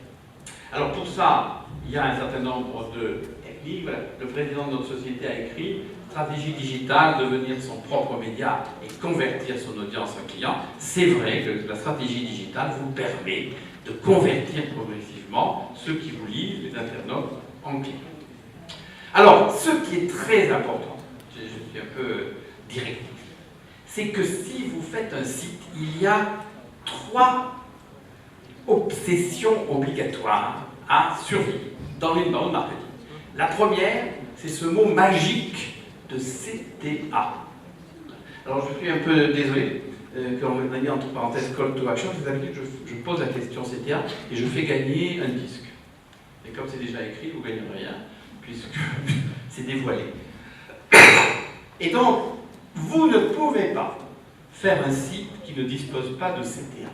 Alors pour ça, il y a un certain nombre de techniques. Voilà. Le président de notre société a écrit « Stratégie digitale, devenir son propre média et convertir son audience en client ». C'est vrai que la stratégie digitale vous permet de convertir progressivement ceux qui vous lisent, les internautes, en clients. Alors, ce qui est très important, je suis un peu directif, c'est que si vous faites un site, il y a 3 obsessions obligatoires à surveiller dans l'inbound marketing. La première, c'est ce mot magique de CTA. Alors je suis un peu désolé qu'on m'a mis entre parenthèses call to action. D'habitude, je pose la question CTA et je fais gagner un disque. Et comme c'est déjà écrit, vous ne gagnez rien, puisque c'est dévoilé. Et donc, vous ne pouvez pas faire un site qui ne dispose pas de CTA.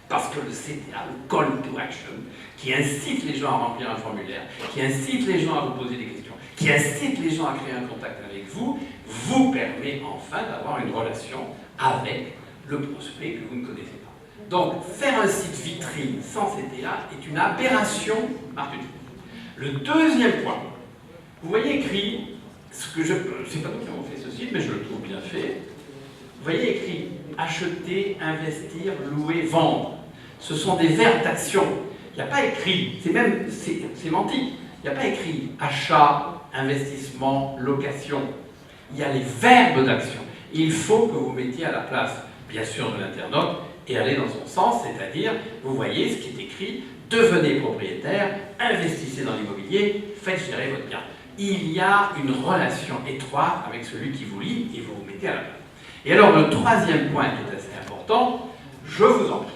Parce que le CTA, le Call to Action, qui incite les gens à remplir un formulaire, qui incite les gens à vous poser des questions, qui incite les gens à créer un contact avec vous, vous permet enfin d'avoir une relation avec le prospect que vous ne connaissez pas. Donc, faire un site vitrine sans CTA est une aberration marketing. Le deuxième point, vous voyez écrit, c'est pas nous qui avons fait ce site, mais je le trouve bien fait. Vous voyez écrit acheter, investir, louer, vendre. Ce sont des verbes d'action. Il n'y a pas écrit, c'est sémantique. Il n'y a pas écrit achat, investissement, location. Il y a les verbes d'action. Il faut que vous mettiez à la place, bien sûr, de l'internaute et aller dans son sens, c'est-à-dire, vous voyez ce qui est écrit, devenez propriétaire, investissez dans l'immobilier, faites gérer votre bien. Il y a une relation étroite avec celui qui vous lit et vous vous mettez à la place. Et alors, le troisième point qui est assez important, je vous en prie,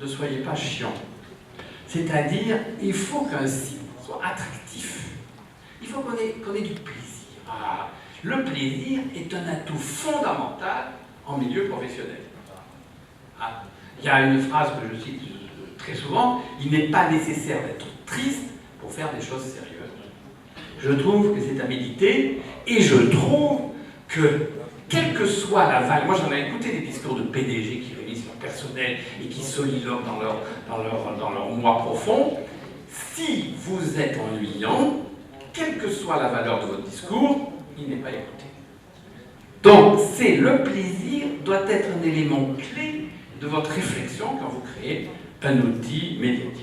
ne soyez pas chiant. C'est-à-dire, il faut qu'un site soit attractif. Il faut qu'on ait du plaisir. Ah, le plaisir est un atout fondamental en milieu professionnel. Ah, il y a une phrase que je cite très souvent, il n'est pas nécessaire d'être triste pour faire des choses sérieuses. Je trouve que c'est à méditer, et je trouve que quelle que soit la vague, moi j'en ai écouté des discours de PDG qui réunissent leur personnel et qui soliloquent dans leur moi profond, si vous êtes ennuyant, quelle que soit la valeur de votre discours, il n'est pas écouté. Donc c'est le plaisir doit être un élément clé de votre réflexion quand vous créez un outil médiatique.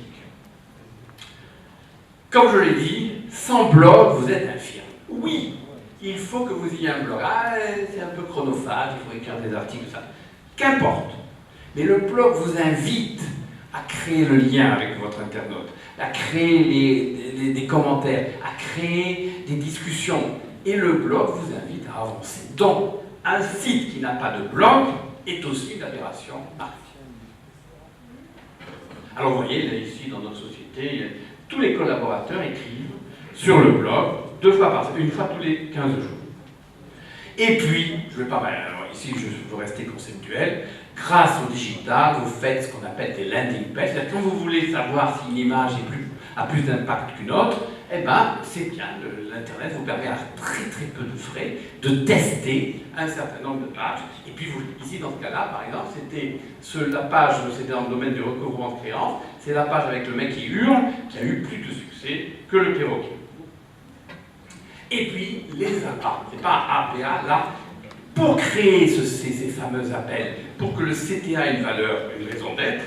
Comme je l'ai dit, sans blog, vous êtes infirme. Oui, il faut que vous ayez un blog. Ah, c'est un peu chronophage, il faut écrire des articles, ça. Qu'importe. Mais le blog vous invite à créer le lien avec votre internaute, à créer des commentaires, à créer des discussions. Et le blog vous invite à avancer. Donc, un site qui n'a pas de blog est aussi une aberration marketing. Alors, vous voyez, là, ici, dans notre société, tous les collaborateurs écrivent sur le blog 2 fois par semaine, 1 fois tous les 15 jours. Et puis, je ne vais pas, alors ici je veux rester conceptuel, grâce au digital, vous faites ce qu'on appelle des landing pages. C'est-à-dire quand vous voulez savoir si une image a plus d'impact qu'une autre, eh ben, c'est bien, l'Internet vous permet à très très peu de frais de tester un certain nombre de pages. Et puis vous, ici dans ce cas-là, par exemple, la page, c'était dans le domaine du recouvrement de créances, c'est la page avec le mec qui hurle, qui a eu plus de succès que le perroquet. Et puis les appâts, c'est pas un APA, là, pour créer ces fameux appels, pour que le CTA ait une valeur, une raison d'être,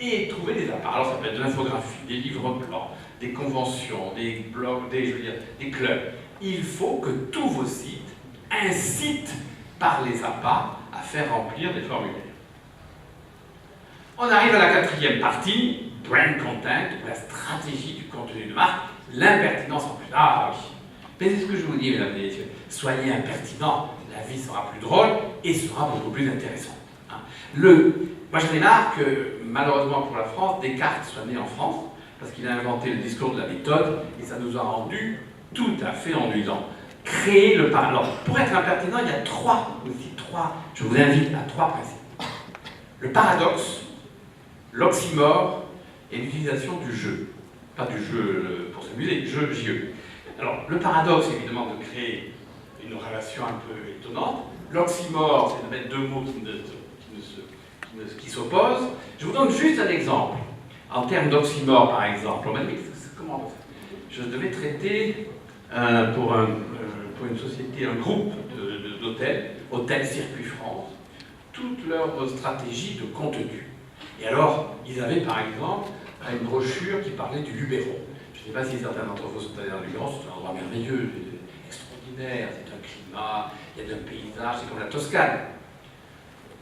et trouver des appâts. Alors ça peut être de l'infographie, des livres blancs, des conventions, des blogs, des clubs. il faut que tous vos sites incitent par les appâts à faire remplir des formulaires. On arrive à la quatrième partie, brand content, la stratégie du contenu de marque, l'impertinence en plus. Ah oui, mais c'est ce que je vous dis, mesdames et messieurs, soyez impertinents, la vie sera plus drôle et sera beaucoup plus intéressante. Hein. Moi je remarque que, malheureusement pour la France, Descartes soit né en France, parce qu'il a inventé le discours de la méthode, et ça nous a rendu tout à fait ennuyant. Créer le paradoxe. Alors, pour être impertinent, il y a trois, je vous invite à trois principes. Le paradoxe, l'oxymore et l'utilisation du jeu. Pas du jeu pour s'amuser, jeu JE. Alors, le paradoxe, évidemment, de créer une relation un peu étonnante. L'oxymore, c'est de mettre deux mots qui s'opposent. Je vous donne juste un exemple. En termes d'oxymore, par exemple, on m'a dit, comment je devais traiter pour une société, un groupe d'hôtels, Hôtel Circuit France, toute leur stratégie de contenu. Et alors, ils avaient par exemple une brochure qui parlait du Luberon. Je ne sais pas si certains d'entre vous sont allés dans le Luberon, c'est un endroit merveilleux, extraordinaire, c'est un climat, il y a un paysage, c'est comme la Toscane.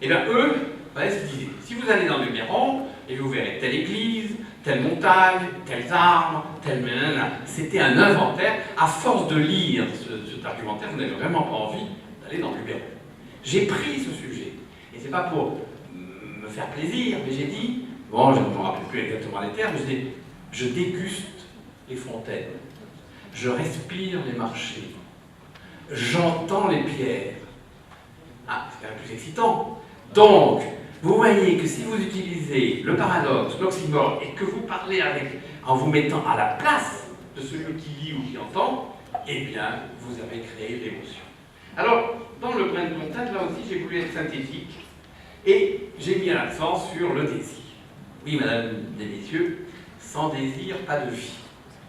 Et bien eux, ils se disaient, si vous allez dans le Luberon, et vous verrez telle église, telle montagne, telles arbres, telle... C'était un inventaire. À force de lire cet argumentaire, vous n'avez vraiment pas envie d'aller dans le Luberon. J'ai pris ce sujet, et c'est pas pour me faire plaisir, mais j'ai dit, bon, je ne me rappelle plus exactement les termes, je dis, je déguste les fontaines, je respire les marchés, j'entends les pierres. Ah, c'est quand même plus excitant. Donc, vous voyez que si vous utilisez le paradoxe, l'oxymore, et que vous parlez en vous mettant à la place de celui qui lit ou qui entend, eh bien, vous avez créé l'émotion. Alors, dans le brand content, là aussi, j'ai voulu être synthétique, et j'ai mis l'accent sur le désir. Oui, mesdames et messieurs, sans désir, pas de vie.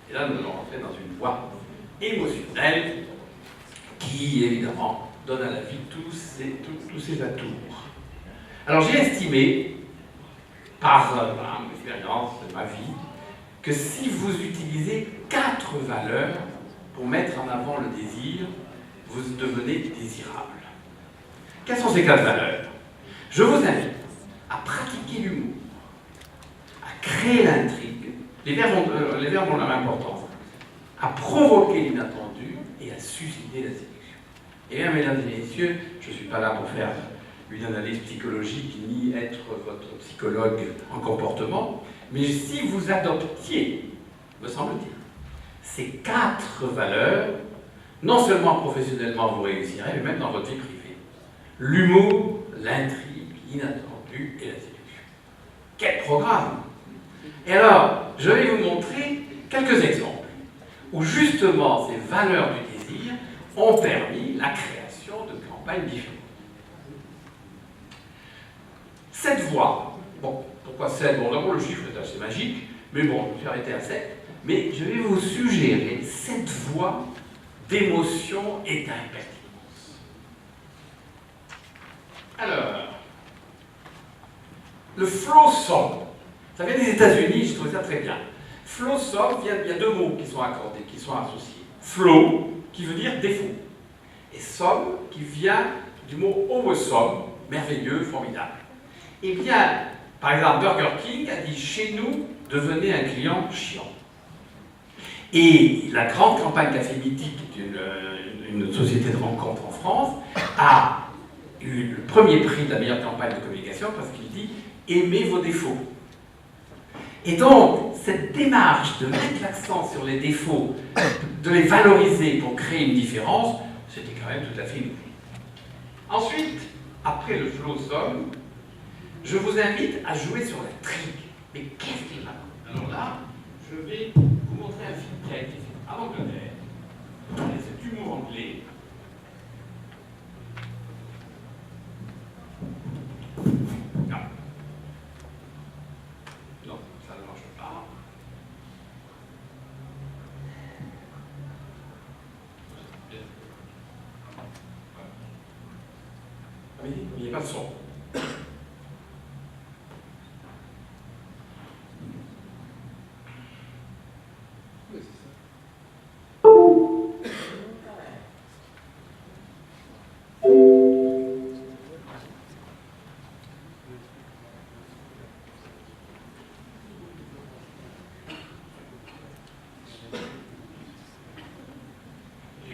Et là, nous allons rentrer dans une voie émotionnelle qui, évidemment, donne à la vie tous ses atours. Alors j'ai estimé, par mon expérience de ma vie, que si vous utilisez 4 valeurs pour mettre en avant le désir, vous devenez désirable. Quelles sont ces 4 valeurs? Je vous invite à pratiquer l'humour, à créer l'intrigue, les verbes ont leur importance, à provoquer l'inattendu et à susciter la séduction. Et bien, mesdames et messieurs, je ne suis pas là pour faire une analyse psychologique ni être votre psychologue en comportement, mais si vous adoptiez, me semble-t-il, ces 4 valeurs, non seulement professionnellement vous réussirez, mais même dans votre vie privée. L'humour, l'intrigue, l'inattendu et la séduction. Quel programme! Et alors, je vais vous montrer quelques exemples où justement ces valeurs du désir ont permis la création de campagnes différentes. Cette voie, bon, pourquoi 7? Bon, d'abord le chiffre est assez magique, mais bon, je me suis arrêté à 7. Mais je vais vous suggérer 7 voies d'émotion et d'impertinence. Alors, le flow song, ça vient des États-Unis, je trouve ça très bien. Flow song, il y a 2 mots qui sont accordés, qui sont associés. Flow, qui veut dire défaut, et song, qui vient du mot awesome, merveilleux, formidable. Eh bien, par exemple, Burger King a dit « Chez nous, devenez un client chiant ». Et la grande campagne Café Mythique, une société de rencontres en France, a eu le premier prix de la meilleure campagne de communication parce qu'il dit « Aimez vos défauts ». Et donc, cette démarche de mettre l'accent sur les défauts, de les valoriser pour créer une différence, c'était quand même tout à fait nouveau. Ensuite, après le flow song, je vous invite à jouer sur l'intrigue. Mais qu'est-ce qu'il va? Alors là, je vais vous montrer un film qui a été fait en Angleterre, avec cet humour anglais. Non. Non, ça ne marche pas. Mais il n'y a pas de son.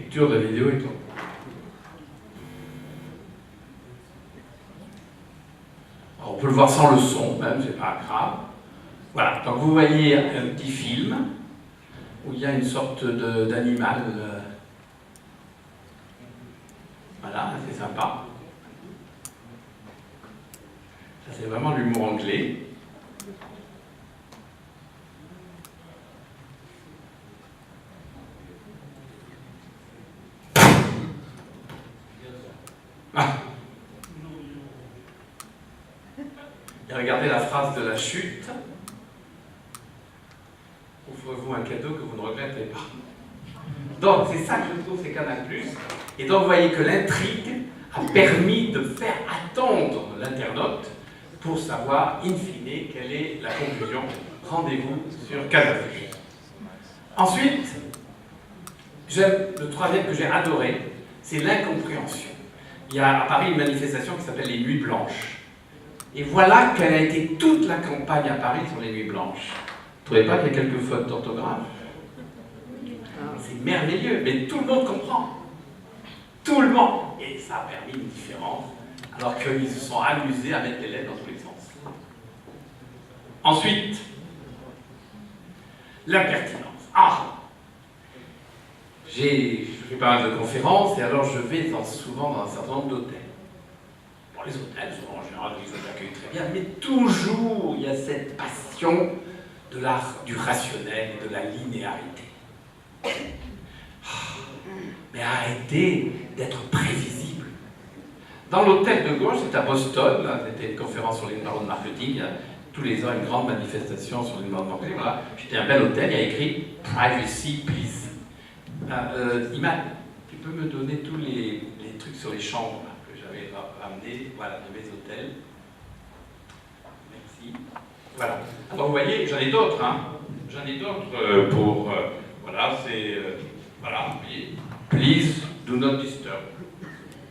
lecture de la vidéo est en... Alors, on peut le voir sans le son, même, c'est pas grave. Voilà, donc vous voyez un petit film où il y a une sorte d'animal. Voilà, c'est sympa. Ça, c'est vraiment l'humour anglais. Ah. Et regardez la phrase de la chute. Offrez-vous un cadeau que vous ne regrettez pas. Donc, c'est ça que je trouve, c'est Canal+. Et donc, vous voyez que l'intrigue a permis de faire attendre l'internaute pour savoir, in fine, quelle est la conclusion. Rendez-vous sur Canal+. Ensuite, le troisième que j'ai adoré, c'est l'incompréhension. Il y a à Paris une manifestation qui s'appelle les Nuits Blanches. Et voilà quelle a été toute la campagne à Paris sur les Nuits Blanches. Vous ne trouvez pas qu'il y a quelques fautes d'orthographe? C'est merveilleux, mais tout le monde comprend. Tout le monde. Et ça a permis une différence, alors qu'ils se sont amusés à mettre les lettres dans tous les sens. Ensuite, l'impertinence. Ah! Je fais pas mal de conférences, et alors je vais souvent dans un certain nombre d'hôtels. Bon, les hôtels, souvent en général, ils vous accueillent très bien, mais toujours il y a cette passion de du rationnel et de la linéarité. Mais arrêtez d'être prévisible. Dans l'hôtel de gauche, c'est à Boston, c'était une conférence sur l'inbound marketing, il y a tous les ans une grande manifestation sur l'inbound marketing. Voilà, c'était un bel hôtel, il y a écrit Privacy Please. Imad, tu peux me donner tous les trucs sur les chambres là, que j'avais ramenés, voilà, de mes hôtels. Merci. Voilà. Alors vous voyez, j'en ai d'autres, hein. J'en ai d'autres pour... voilà, c'est... voilà, vous voyez. Please do not disturb.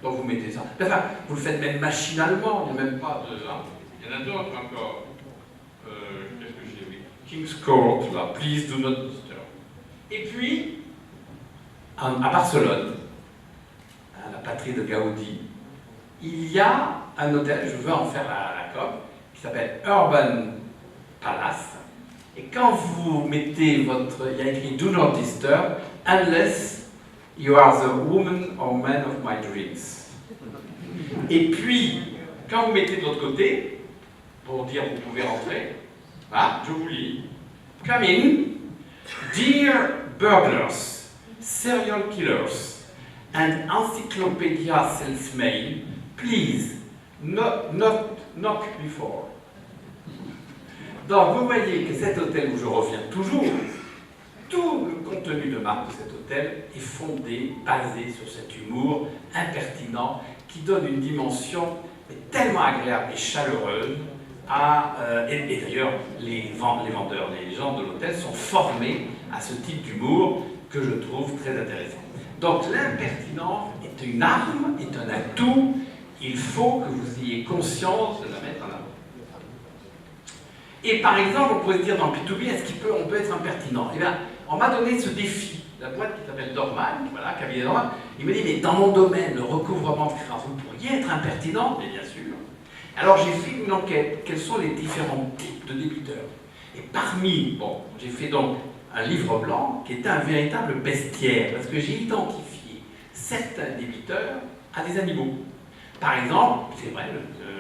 Donc vous mettez ça. Enfin, vous le faites même machinalement, il n'y a même pas de... Hein. Il y en a d'autres encore. Qu'est-ce que j'ai, oui. King's Court, là, please do not disturb. Et puis, à Barcelone, à la patrie de Gaudi, il y a un hôtel, je veux en faire la com, qui s'appelle Urban Palace. Et quand vous mettez votre... Il y a écrit Do not disturb, unless you are the woman or man of my dreams. Et puis, quand vous mettez de l'autre côté, pour dire vous pouvez rentrer, voilà, je vous lis. Come in, dear burglars, serial killers, and encyclopedia salesmen, please, knock before. Donc, vous voyez que cet hôtel où je reviens toujours, tout le contenu de marque de cet hôtel est fondé, basé sur cet humour impertinent qui donne une dimension tellement agréable et chaleureuse et d'ailleurs, les vendeurs, les gens de l'hôtel sont formés à ce type d'humour que je trouve très intéressant. Donc, l'impertinence est une arme, est un atout, il faut que vous ayez conscience de la mettre en avant. Et par exemple, on pourrait se dire dans le P2B, est-ce qu'on peut être impertinent? Eh bien, on m'a donné ce défi. La boîte qui s'appelle Dorman, voilà, cabinet Dorman, il me dit, mais dans mon domaine, le recouvrement de créances, vous pourriez être impertinent? Mais bien sûr. Alors j'ai fait une enquête, quels sont les différents types de débiteurs? Et parmi, bon, j'ai fait donc un livre blanc qui était un véritable bestiaire, parce que j'ai identifié certains débiteurs à des animaux. Par exemple, c'est vrai,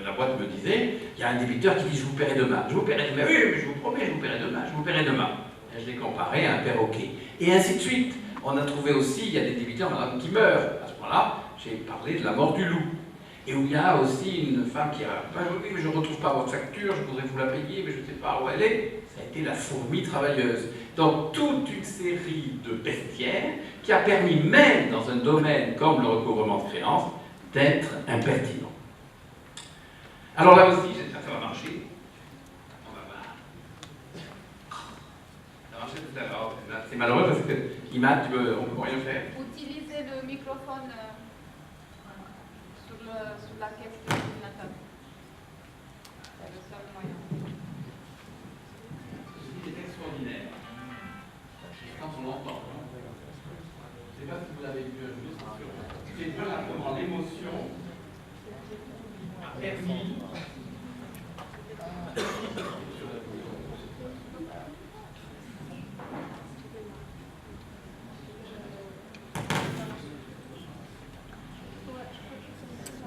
la boîte me disait, il y a un débiteur qui dit je vous paierai demain. Je vous paierai demain, oui, mais je vous promets, je vous paierai demain, je vous paierai demain. Et je l'ai comparé à un perroquet. Et ainsi de suite. On a trouvé aussi, il y a des débiteurs, madame, qui meurent. À ce moment-là, j'ai parlé de la mort du loup. Et où il y a aussi une femme qui a, oui, mais je ne retrouve pas votre facture, je voudrais vous la payer, mais je ne sais pas où elle est. Ça a été la fourmi travailleuse. Donc, toute une série de bestiaires qui a permis, même dans un domaine comme le recouvrement de créances, d'être impertinent. Alors là aussi, j'espère que ça va marcher. On va voir. Ça a marché tout à l'heure. C'est malheureux parce que, Imad, on ne peut rien faire. Utilisez le microphone sur la caisse de l'ordinateur. C'est le seul moyen. C'est extraordinaire. Quand on l'entend. C'est sais pas si vous l'avez vu juste. C'est voilà comment l'émotion a permis.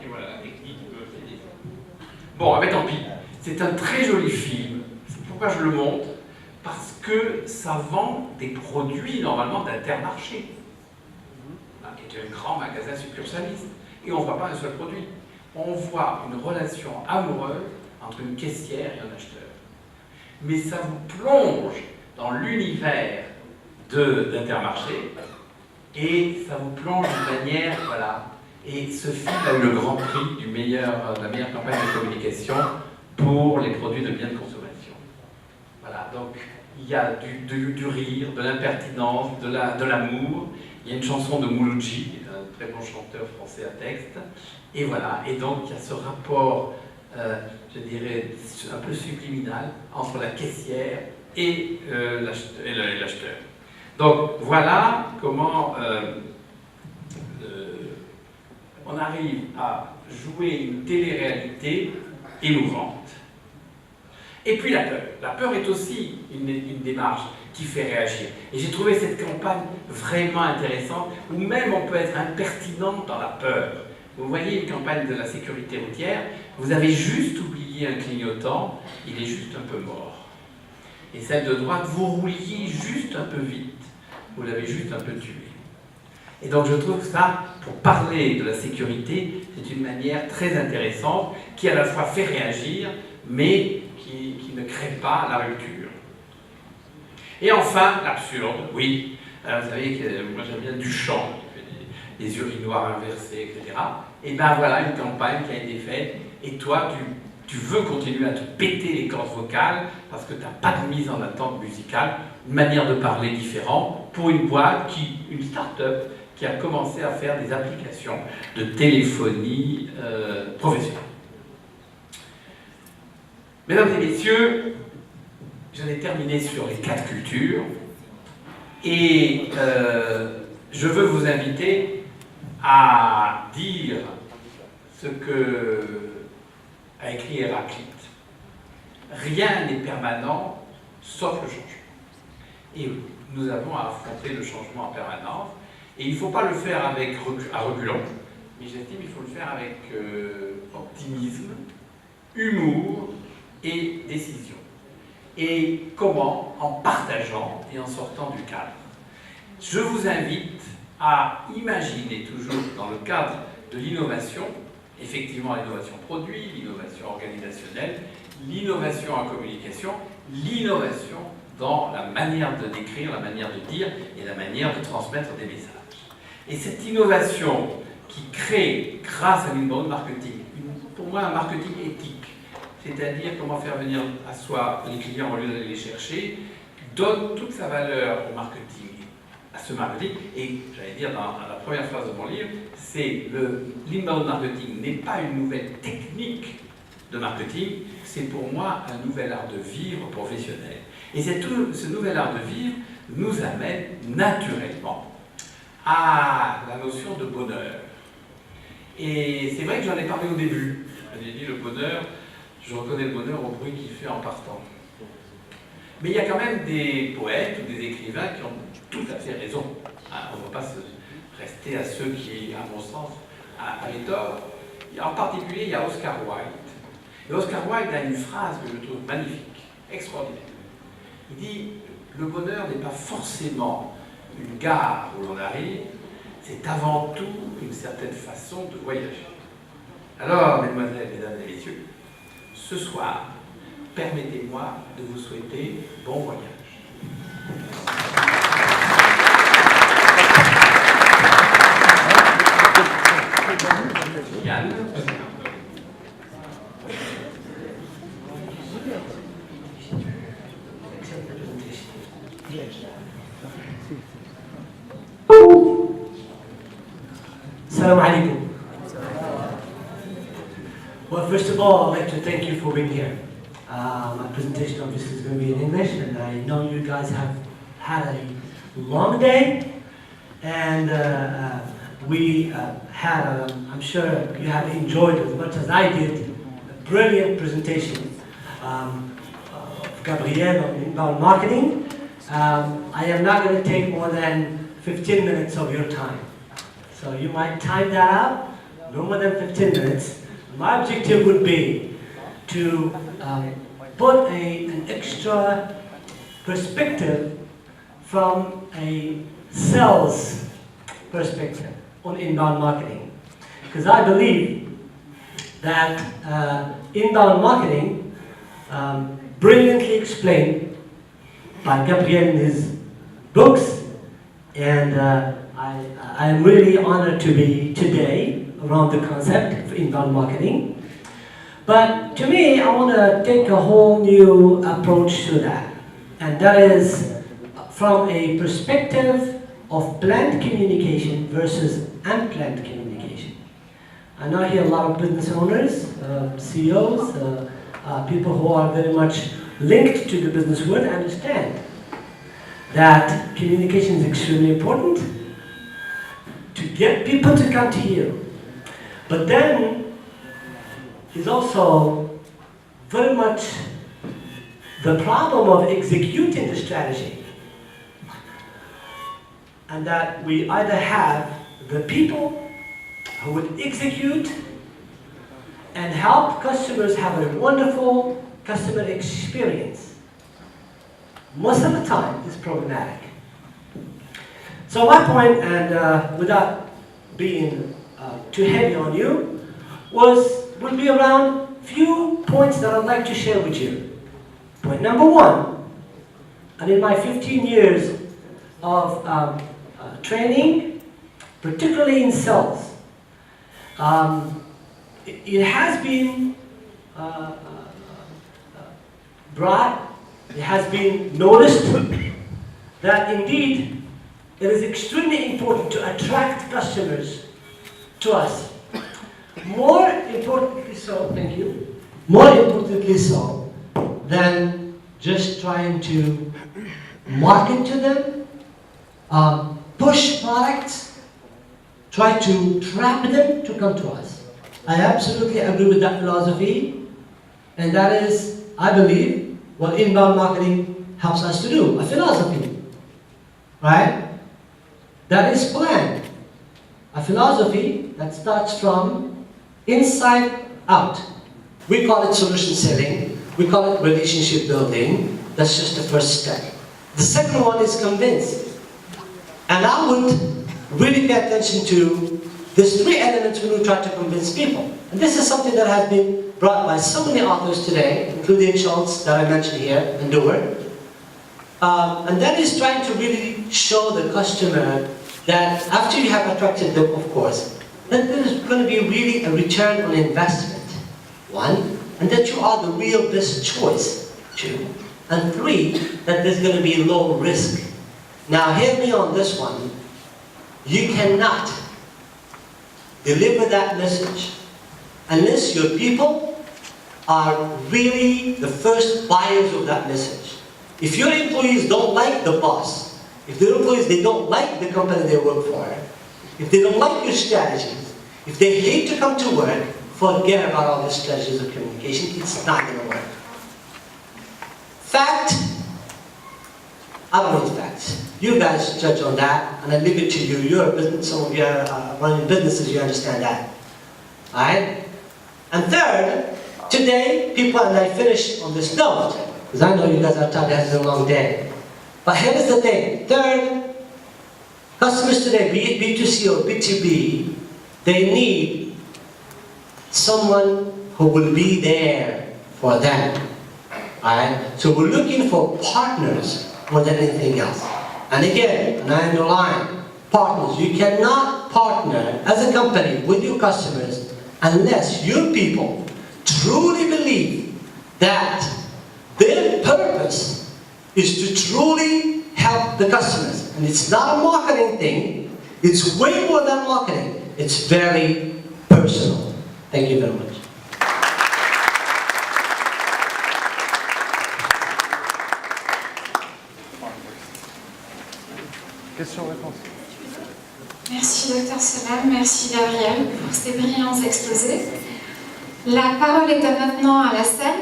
Et voilà la technique peut aider. Bon, mais tant pis. C'est un très joli film. C'est pourquoi je le montre. Parce que ça vend des produits normalement d'Intermarché, qui est un grand magasin succursaliste. Et on ne voit pas un seul produit. On voit une relation amoureuse entre une caissière et un acheteur. Mais ça vous plonge dans l'univers d'Intermarché et ça vous plonge d'une manière, voilà. Et ce film a eu le grand prix de la meilleure campagne de communication pour les produits de biens de consommation. Voilà, donc il y a du rire, de l'impertinence, de l'amour. Il y a une chanson de Mouloudji, qui est un très bon chanteur français à texte. Et voilà, et donc il y a ce rapport, je dirais, un peu subliminal entre la caissière et l'acheteur. Donc voilà comment on arrive à jouer une télé-réalité émouvante. Et puis la peur. La peur est aussi une démarche qui fait réagir. Et j'ai trouvé cette campagne vraiment intéressante, où même on peut être impertinent dans la peur. Vous voyez une campagne de la sécurité routière, vous avez juste oublié un clignotant, il est juste un peu mort. Et celle de droite, vous rouliez juste un peu vite, vous l'avez juste un peu tué. Et donc je trouve ça, pour parler de la sécurité, c'est une manière très intéressante, qui à la fois fait réagir, mais qui ne crée pas la rupture. Et enfin, l'absurde, oui. Alors, vous savez que moi j'aime bien Duchamp, qui fait des urinoirs inversés, etc. Et ben voilà une campagne qui a été faite, et toi tu veux continuer à te péter les cordes vocales parce que tu n'as pas de mise en attente musicale, une manière de parler différente pour une boîte, une start-up qui a commencé à faire des applications de téléphonie professionnelle. Mesdames et messieurs, j'en ai terminé sur les 4 cultures et je veux vous inviter à dire ce que a écrit Héraclite. Rien n'est permanent sauf le changement. Et nous avons à affronter le changement en permanence. Et il ne faut pas le faire à reculons, mais j'estime qu'il faut le faire avec optimisme, humour et décision. Et comment? En partageant et en sortant du cadre. Je vous invite à imaginer toujours dans le cadre de l'innovation, effectivement l'innovation produit, l'innovation organisationnelle, l'innovation en communication, l'innovation dans la manière de décrire, la manière de dire et la manière de transmettre des messages. Et cette innovation qui crée, grâce à l'inbound marketing, pour moi un marketing éthique, c'est-à-dire comment faire venir à soi les clients au lieu d'aller les chercher, donne toute sa valeur au marketing, à ce marketing. Et j'allais dire dans la première phrase de mon livre, c'est l'inbound marketing n'est pas une nouvelle technique de marketing, c'est pour moi un nouvel art de vivre professionnel. Et ce nouvel art de vivre nous amène naturellement à la notion de bonheur. Et c'est vrai que j'en ai parlé au début. J'ai dit le bonheur, je reconnais le bonheur au bruit qu'il fait en partant. Mais il y a quand même des poètes ou des écrivains qui ont tout à fait raison. On ne va pas rester à ceux qui, à mon sens, avaient tort. En particulier, il y a Oscar Wilde. Et Oscar Wilde a une phrase que je trouve magnifique, extraordinaire. Il dit « Le bonheur n'est pas forcément une gare où l'on arrive, c'est avant tout une certaine façon de voyager. » Alors, mesdemoiselles, mesdames et messieurs, ce soir, permettez-moi de vous souhaiter bon voyage. Yann. Assalamu alaikum. Well, first of all, I'd like to thank you for being here. My presentation obviously is going to be in English, and I know you guys have had a long day, And we had, I'm sure you have enjoyed as much as I did, a brilliant presentation of Gabriel on inbound marketing. I am not going to take more than 15 minutes of your time. So you might time that out, no more than 15 minutes. My objective would be to put an extra perspective from a sales perspective on inbound marketing. Because I believe that inbound marketing, brilliantly explained by Gabriel in his books, and I am really honored to be today around the concept of inbound marketing. But to me, I want to take a whole new approach to that. And that is from a perspective of planned communication versus unplanned communication. I know here a lot of business owners, CEOs, people who are very much linked to the business world understand that communication is extremely important to get people to come to you. But then is also very much the problem of executing the strategy. And that we either have the people who would execute and help customers have a wonderful customer experience. Most of the time, it's problematic. So my point, and without being too heavy on you, would be around few points that I'd like to share with you. Point number one, and in my 15 years of training, particularly in sales, it has been it has been noticed that indeed it is extremely important to attract customers to us. More importantly so, thank you, more importantly so than just trying to market to them, push products, try to trap them to come to us. I absolutely agree with that philosophy, and that is, I believe, what inbound marketing helps us to do, a philosophy, right? That is planned. A philosophy that starts from inside out. We call it solution selling, we call it relationship building. That's just the first step. The second one is convince. And I would really pay attention to these three elements when we try to convince people. And this is something that has been brought by so many authors today, including Schultz that I mentioned here, and Dewar. And that is trying to really show the customer that after you have attracted them, of course, that there is going to be really a return on investment, one, and that you are the real best choice, two, and three, that there's going to be low risk. Now hear me on this one. You cannot deliver that message unless your people are really the first buyers of that message. If your employees don't like the boss, if their employees, they don't like the company they work for, if they don't like your strategies, if they hate to come to work, forget about all the strategies of communication. It's not going to work. Fact, I don't need facts. You guys judge on that, and I leave it to you. You're a business, some of you are running businesses, you understand that. Alright? And third, today, people, and I finish on this note, because I know you guys are tired, it has been a long day. But here is the thing. Third, customers today, be it B2C or B2B, they need someone who will be there for them. Alright? So we're looking for partners more than anything else. And again, and I underline, partners. You cannot partner as a company with your customers unless your people truly believe that their purpose is to truly help the customers. And it's not a marketing thing. It's way more than marketing. It's very personal. Thank you very much. Question-réponse. Merci Dr Selam, merci Gabriel pour ces brillants exposés. La parole est maintenant à la salle.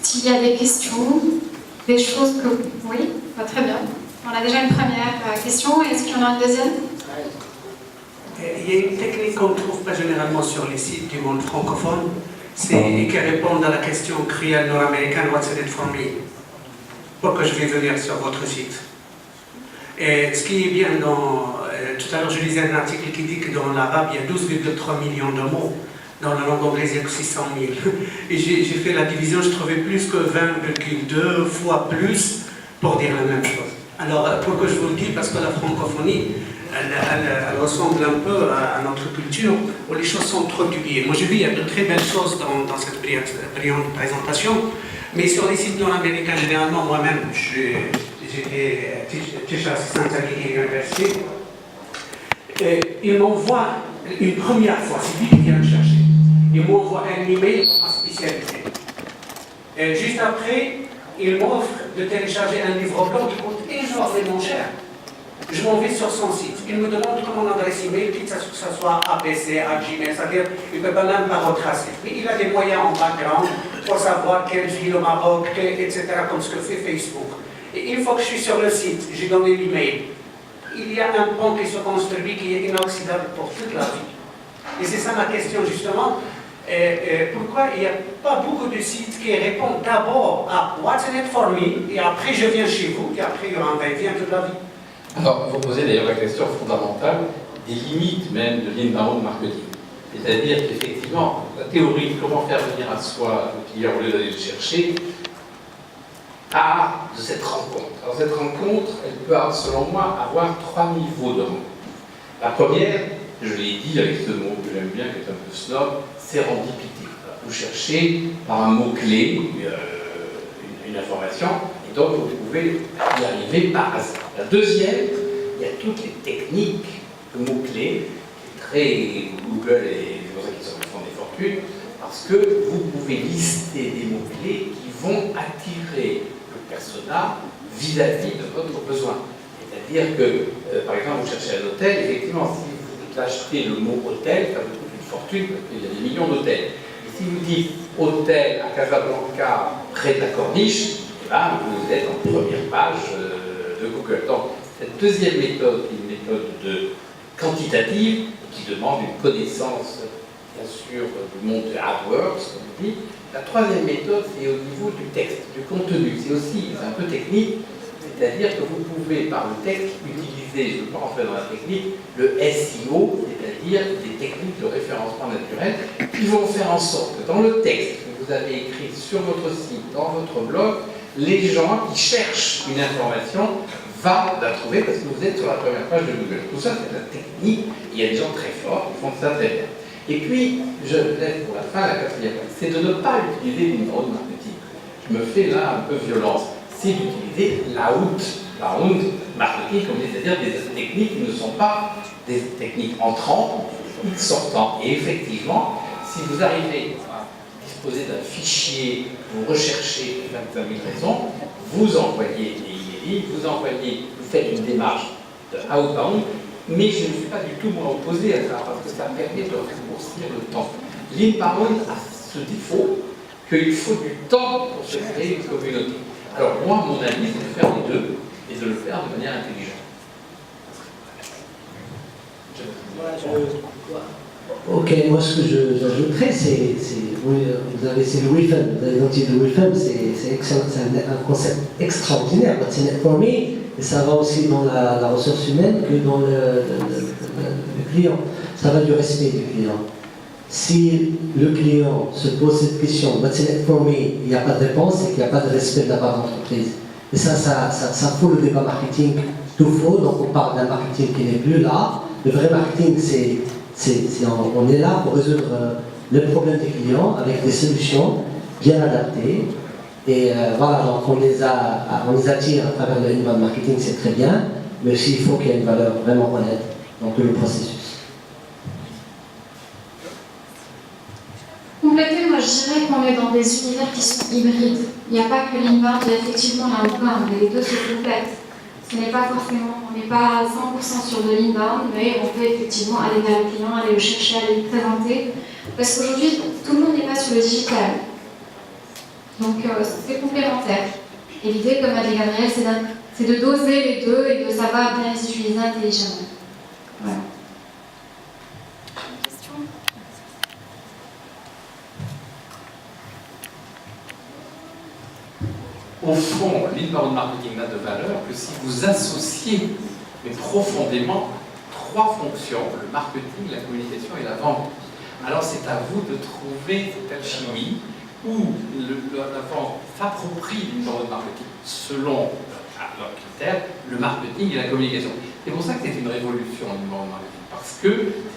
S'il y a des questions, des choses que... Oui, très bien. On a déjà une première question. Est-ce qu'il y en a une deuxième? Il y a une technique qu'on ne trouve pas généralement sur les sites du monde francophone, c'est qui répondent à la question crielle nord-américaine What's in it for me? Pourquoi je vais venir sur votre site? Et ce qui est bien tout à l'heure, je lisais un article qui dit que dans l'arabe, il y a 12,3 millions de mots. Dans la langue anglaise, il y a que 600 000. Et j'ai fait la division, je trouvais plus que 20,2 fois plus pour dire la même chose. Alors, pourquoi je vous le dis? Parce que la francophonie, elle ressemble un peu à notre culture, où les choses sont trop publiées. Moi, j'ai vu, il y a de très belles choses dans cette brillante présentation, mais sur les sites nord-américains, généralement, moi-même, j'étais teacher assistant à l'université, ils m'envoient une première fois, c'est lui qui vient me chercher, il m'envoie un email pour ma spécialité. Et juste après, il m'offre de télécharger un livre blanc qui coûte énormément cher. Je m'en vais sur son site. Il me demande comment mon adresse email, quitte à ce que ce soit ABC, à Gmail, c'est-à-dire il ne peut pas même pas retracer. Mais il a des moyens en background pour savoir quelle ville au Maroc, etc., comme ce que fait Facebook. Et une fois que je suis sur le site, j'ai donné l'email, il y a un pont qui se construit qui est inoxydable pour toute la vie. Et c'est ça ma question justement. Pourquoi il n'y a pas beaucoup de sites qui répondent d'abord à What's in it for me, et après je viens chez vous, et après il y aura un va-et-vient toute la vie. Alors, vous posez d'ailleurs la question fondamentale des limites même de l'inbound marketing. C'est-à-dire qu'effectivement, la théorie de comment faire venir à soi le client au lieu d'aller le chercher, part de cette rencontre. Alors cette rencontre, elle peut, selon moi, avoir 3 niveaux de rencontre. La première, je l'ai dit avec ce mot que j'aime bien, qui est un peu snob, sérendipité. Vous cherchez par un mot-clé une information, et donc vous pouvez y arriver par hasard. La deuxième, il y a toutes les techniques de mots-clés, très Google et c'est pour ça qu'ils font des fortunes, parce que vous pouvez lister des mots-clés qui vont attirer le persona vis-à-vis de votre besoin. C'est-à-dire que, par exemple, vous cherchez un hôtel, effectivement, si vous achetez le mot hôtel, ça vous coûte une fortune, parce qu'il y a des millions d'hôtels. Et si vous dites hôtel à Casablanca, près de la Corniche, eh ben, vous êtes en première page de Google. Donc, cette deuxième méthode, qui est une méthode quantitative, qui demande une connaissance, bien sûr, du monde de AdWords, comme on dit. La troisième méthode, c'est au niveau du texte, du contenu. C'est aussi un peu technique, c'est-à-dire que vous pouvez, par le texte, utiliser, je ne veux pas rentrer dans la technique, le SEO, c'est-à-dire des techniques de référencement naturel, qui vont faire en sorte que dans le texte que vous avez écrit sur votre site, dans votre blog, les gens qui cherchent une information vont la trouver parce que vous êtes sur la première page de Google. Tout ça, c'est la technique. Il y a des gens très forts qui font ça très bien. Et puis, je laisse pour la fin la quatrième chose, c'est de ne pas utiliser l'inbound marketing. Je me fais là un peu violence. C'est d'utiliser l'outbound marketing, c'est-à-dire des techniques qui ne sont pas des techniques entrantes, des techniques sortantes. Et effectivement, si vous arrivez à disposer d'un fichier, vous recherchez 25 000 raisons, vous envoyez des emails, vous faites une démarche de outbound, mais je ne suis pas du tout moi opposé à ça, parce que ça permet de raccourcir le temps. L'inbound a ce défaut qu'il faut du temps pour se créer une communauté. Alors moi, mon avis, c'est de faire les deux, et de le faire de manière intelligente. Ok, moi ce que j'ajouterais, c'est le refund, vous avez noté le refund, c'est un concept extraordinaire, What's in it for me, et ça va aussi dans la ressource humaine que dans le client. Ça va du respect du client. Si le client se pose cette question, What's in it for me, il n'y a pas de réponse, c'est qu'il n'y a pas de respect de la part de l'entreprise. Et ça fout le débat marketing tout faux, donc on parle d'un marketing qui n'est plus là. Le vrai marketing, on est là pour résoudre le problème des clients avec des solutions bien adaptées. Et voilà, donc on les attire à travers le inbound marketing, c'est très bien, mais aussi il faut qu'il y ait une valeur vraiment honnête dans tout le processus. Compléter, moi je dirais qu'on est dans des univers qui sont hybrides. Il n'y a pas que l'inbound, il y a effectivement l'outbound, mais les deux se complètent. Ce n'est pas forcément, on n'est pas à 100% sur de l'inbound, mais on peut effectivement aller vers le client, aller le chercher, aller le présenter. Parce qu'aujourd'hui, tout le monde n'est pas sur le digital. Donc c'est complémentaire. Et l'idée, comme a dit Gabriel, c'est de doser les deux et de savoir bien les utiliser intelligemment. Voilà. Question ? Au fond, l'inbound marketing n'a de valeur que si vous associez, mais profondément, trois fonctions, le marketing, la communication et la vente. Alors c'est à vous de trouver cette alchimie où la vente s'approprie l'inbound marketing selon leurs critères, le marketing et la communication. C'est pour ça que c'est une révolution l'inbound marketing, parce que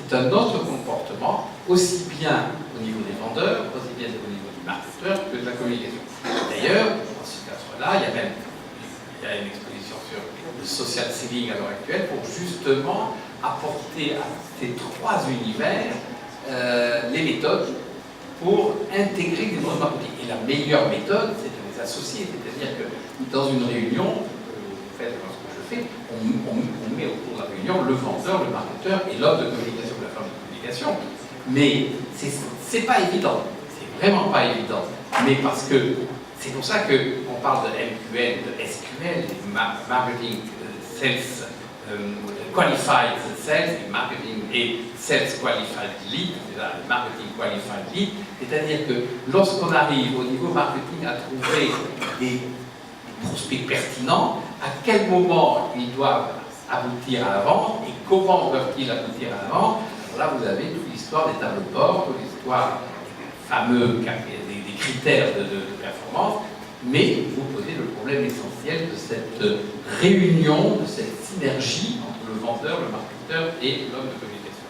c'est un autre comportement, aussi bien au niveau des vendeurs, aussi bien au niveau du marketeur que de la communication. D'ailleurs, là, il y a une exposition sur le social selling à l'heure actuelle pour justement apporter à ces trois univers les méthodes pour intégrer des modes marketing. Et la meilleure méthode, c'est de les associer. C'est-à-dire que dans une réunion, vous faites ce que je fais, on met autour de la réunion le vendeur, le marketeur et l'homme de communication, la femme de communication. Mais c'est pas évident. C'est vraiment pas évident. Mais parce que c'est pour ça qu'on parle de MQL, de SQL, Marketing Sales Qualified Sales, Marketing et Sales Qualified Lead, c'est là, le Marketing Qualified Lead, c'est-à-dire que lorsqu'on arrive au niveau marketing à trouver des prospects pertinents, à quel moment ils doivent aboutir à la vente et comment doivent-ils aboutir à la vente. Alors là, vous avez toute l'histoire des tableaux de bord, toute l'histoire des fameux des critères de performance, mais vous posez le problème essentiel de cette réunion, de cette synergie entre le vendeur, le marketeur et l'homme de communication.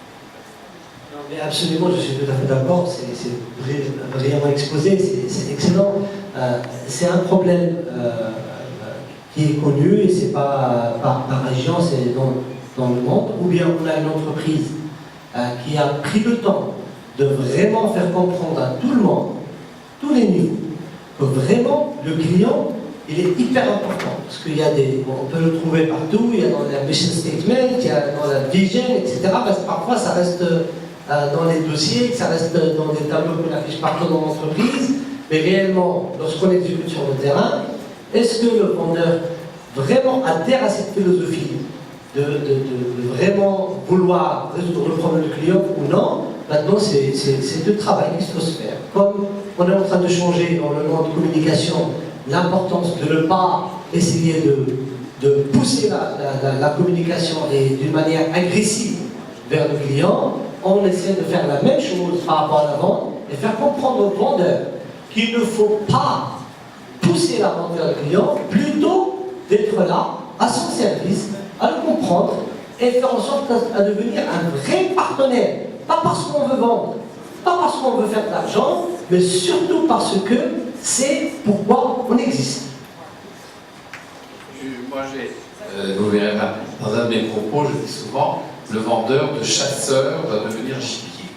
Non, mais absolument, je suis tout à fait d'accord, c'est brillamment exposé, c'est excellent. C'est un problème qui est connu et c'est pas par région, c'est dans le monde, ou bien on a une entreprise qui a pris le temps de vraiment faire comprendre à tout le monde, tous les niveaux, que vraiment le client, il est hyper important. Parce qu'il y a on peut le trouver partout, il y a dans la mission statement, il y a dans la vision, etc. Parce que parfois ça reste dans les dossiers, ça reste dans des tableaux qu'on affiche partout dans l'entreprise. Mais réellement, lorsqu'on exécute sur le terrain, est-ce que le vendeur vraiment adhère à cette philosophie de vraiment vouloir résoudre le problème du client ou non? Maintenant, c'est le travail qu'il faut se faire. Comme on est en train de changer dans le monde de communication l'importance de ne pas essayer de pousser la communication et d'une manière agressive vers le client, on essaie de faire la même chose par rapport à la vente et faire comprendre au vendeur qu'il ne faut pas pousser la vente vers le client, plutôt d'être là, à son service, à le comprendre et faire en sorte à devenir un vrai partenaire. Pas parce qu'on veut vendre, pas parce qu'on veut faire de l'argent, mais surtout parce que c'est pourquoi on existe. Vous verrez, dans un de mes propos, je dis souvent, le vendeur de chasseur doit devenir gibier.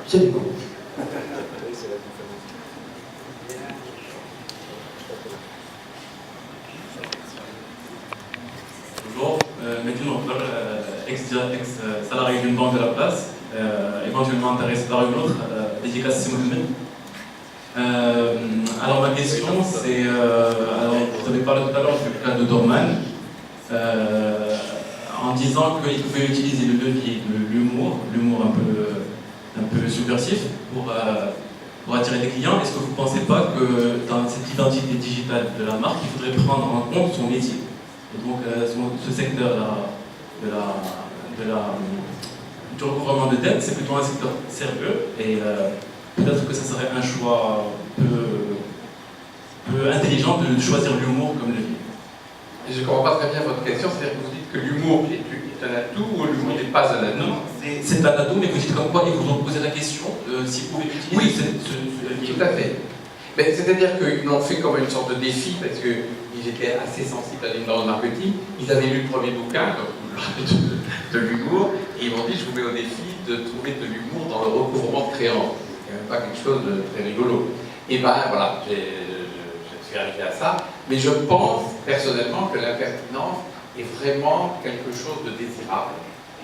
Absolument. Bonjour, Mehdi Nourpar, ex-salarié d'une banque de la place, éventuellement intéressé par une autre, dédicace Simon. Alors ma question c'est, alors vous avez parlé tout à l'heure du cas de Dorman, en disant qu'il pouvait utiliser le levier de l'humour un peu subversif pour attirer des clients. Est-ce que vous ne pensez pas que dans cette identité digitale de la marque, il faudrait prendre en compte son métier? Et donc ce secteur-là du recouvrement de dettes, c'est plutôt un secteur sérieux et peut-être que ça serait un choix peu intelligent de choisir l'humour comme levier. Je ne comprends pas très bien votre question, c'est-à-dire que vous dites que l'humour est un atout ou l'humour n'est pas un atout? C'est un atout, mais vous dites comme quoi ils vous ont posé la question s'ils pouvaient utiliser ce levier. Tout à fait. C'est-à-dire qu'ils l'ont fait comme une sorte de défi parce qu'ils étaient assez sensibles à l'inbound marketing. Ils avaient lu le premier bouquin de l'humour et ils m'ont dit je vous mets au défi de trouver de l'humour dans le recouvrement de créances. C'est quand même pas quelque chose de très rigolo. Et ben voilà, je je vais arriver à ça, mais je pense personnellement que l'impertinence est vraiment quelque chose de désirable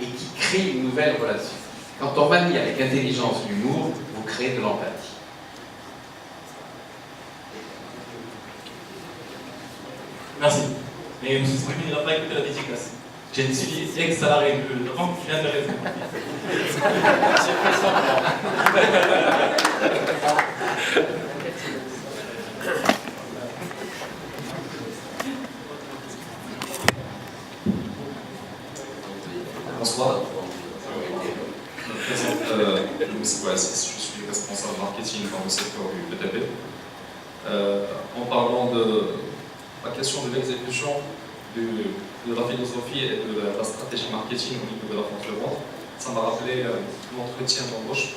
et qui crée une nouvelle relation. Quand on manie avec intelligence l'humour, vous créez de l'empathie. Merci. Mais M. Scribin, il n'a pas écouté la dédicace. J'ai suis ex-salarié de Laurent, je viens de répondre. J'ai fait semblant. Bonsoir. Je me présente Louis Boassis, je suis responsable marketing dans le secteur du BTP. En parlant de la question de l'exécution de la philosophie et de la stratégie marketing au niveau de la France Le Monde, ça m'a rappelé l'entretien d'embauche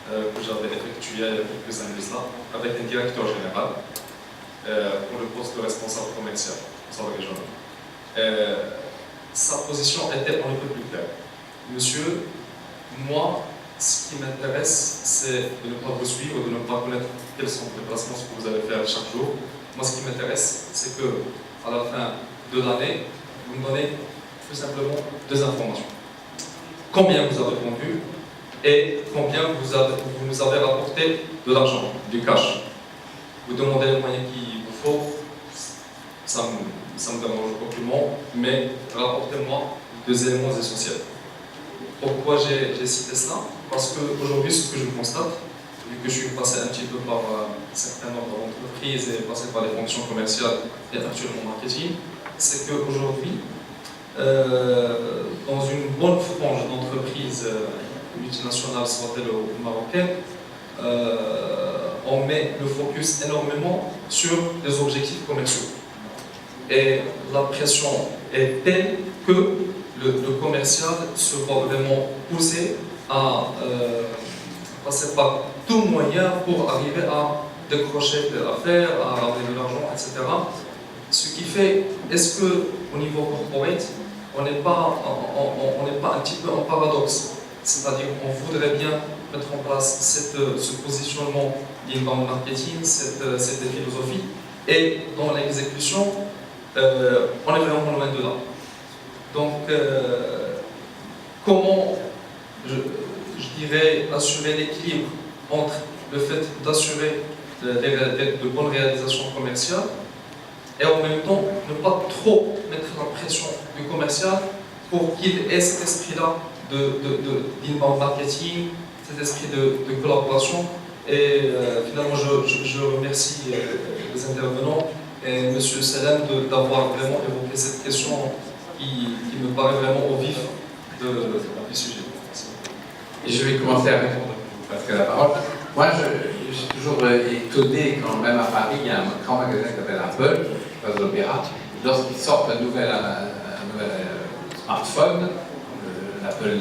que j'avais effectué il y a quelques années de cela avec un directeur général pour le poste de responsable commercial au sein régional. Sa position était on ne peut plus claire. Monsieur, moi, ce qui m'intéresse, c'est de ne pas vous suivre, de ne pas connaître quels sont les placements que vous allez faire chaque jour. Moi, ce qui m'intéresse, c'est que à la fin de l'année, vous me donnez tout simplement deux informations. Combien vous avez vendu et combien vous nous avez rapporté de l'argent, du cash. Vous demandez les moyens qu'il vous faut, ça me dérange aucunement, mais rapportez-moi deux éléments essentiels. Pourquoi j'ai cité cela? Parce qu'aujourd'hui, ce que je constate, vu que je suis passé un petit peu par un certain nombre d'entreprises et passé par les fonctions commerciales et actuellement marketing, c'est qu'aujourd'hui, dans une bonne frange d'entreprises multinationales, soit-elle ou marocaines, on met le focus énormément sur les objectifs commerciaux. Et la pression est telle que le commercial sera vraiment poussé à passer par tout moyen pour arriver à décrocher de l'affaire, à ramener de l'argent, etc. Ce qui fait, est-ce qu'au niveau corporate, on n'est pas un petit peu en paradoxe? C'est-à-dire on voudrait bien mettre en place ce positionnement d'inbound marketing, cette philosophie, et dans l'exécution, on est vraiment loin de là. Donc, comment, je dirais, assurer l'équilibre entre le fait d'assurer de bonnes réalisations commerciales et en même temps ne pas trop mettre la pression du commercial pour qu'il ait cet esprit-là d'inbound marketing, cet esprit de collaboration. Et finalement, je remercie les intervenants et M. Selem d'avoir vraiment évoqué cette question qui me paraît vraiment au vif du sujet. Et je vais commencer à répondre parce que la parole. Moi, je suis toujours étonné quand même à Paris, il y a un grand magasin qui s'appelle Apple, place de l'Opéra. Lorsqu'ils sortent un nouvel smartphone, l'Apple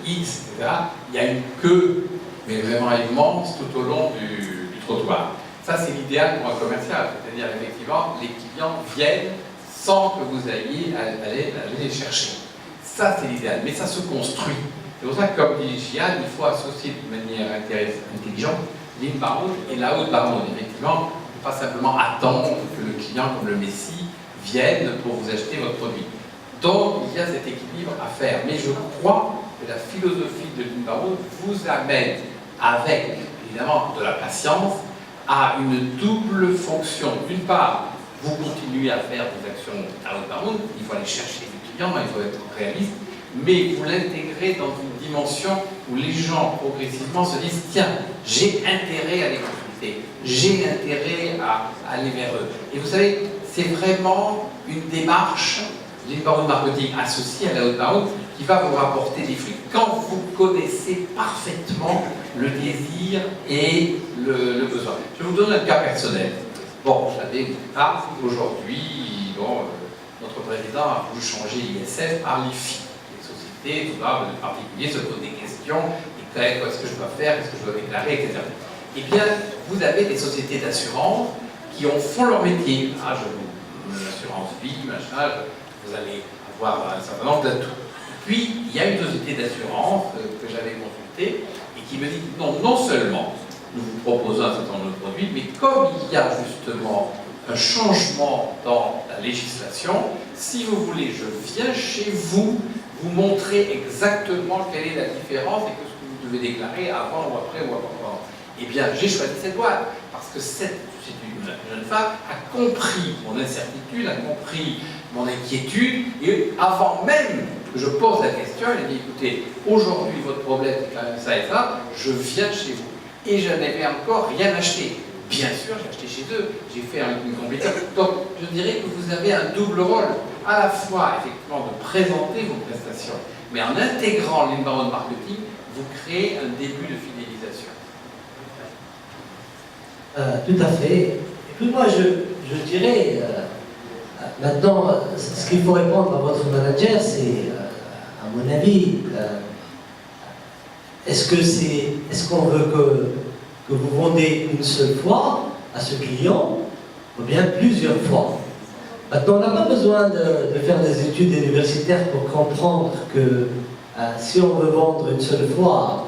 X, etc., il y a une queue, mais vraiment immense, tout au long du trottoir. Ça, c'est l'idéal pour un commercial, c'est-à-dire effectivement, les clients viennent sans que vous ayez à aller les chercher. Ça, c'est l'idéal, mais ça se construit. C'est pour ça que, comme dit Gian, il faut associer de manière intelligente l'inbound et l'outbound. Effectivement, il ne faut pas simplement attendre que le client, comme le Messie, vienne pour vous acheter votre produit. Donc, il y a cet équilibre à faire. Mais je crois que la philosophie de l'inbound vous amène, avec évidemment de la patience, à une double fonction. D'une part, vous continuez à faire des actions outbound, il faut aller chercher les clients, il faut être réaliste, mais vous l'intégrez dans une dimension où les gens progressivement se disent tiens, j'ai intérêt à les consulter, j'ai intérêt à aller vers eux. Et vous savez, c'est vraiment une démarche l'inbound marketing associée à l'outbound qui va vous rapporter des fruits. Quand vous connaissez parfaitement le désir et le besoin. Je vous donne un cas personnel. Bon, j'avais aujourd'hui, notre président a voulu changer l'ISF par l'IFI. Les particuliers se posent des questions, qu'est-ce que je dois faire, qu'est-ce que je dois déclarer, etc. Eh bien, vous avez des sociétés d'assurance qui font leur métier. L'assurance vie, machin, vous allez avoir un certain nombre d'atouts. Puis, il y a une société d'assurance que j'avais consultée et qui me dit non seulement nous vous proposons un certain nombre de produits, mais comme il y a justement un changement dans la législation. Si vous voulez, je viens chez vous, vous montrer exactement quelle est la différence et que ce que vous devez déclarer avant ou après ou avant. Eh bien, j'ai choisi cette boîte parce que c'est une jeune femme a compris mon incertitude, a compris mon inquiétude, et avant même que je pose la question, elle a dit, écoutez, aujourd'hui votre problème c'est quand même ça et ça, je viens chez vous. Et je n'avais encore rien acheté. Bien sûr, j'ai acheté chez eux, j'ai fait une compétition. Donc, je dirais que vous avez un double rôle, à la fois, effectivement, de présenter vos prestations, mais en intégrant l'inbound marketing, vous créez un début de fidélisation. Tout à fait. Et puis moi, je dirais, maintenant, ce qu'il faut répondre à votre manager, c'est, à mon avis, est-ce qu'on veut que vous vendez une seule fois à ce client, ou bien plusieurs fois? Maintenant, on n'a pas besoin de faire des études universitaires pour comprendre que si on veut vendre une seule fois,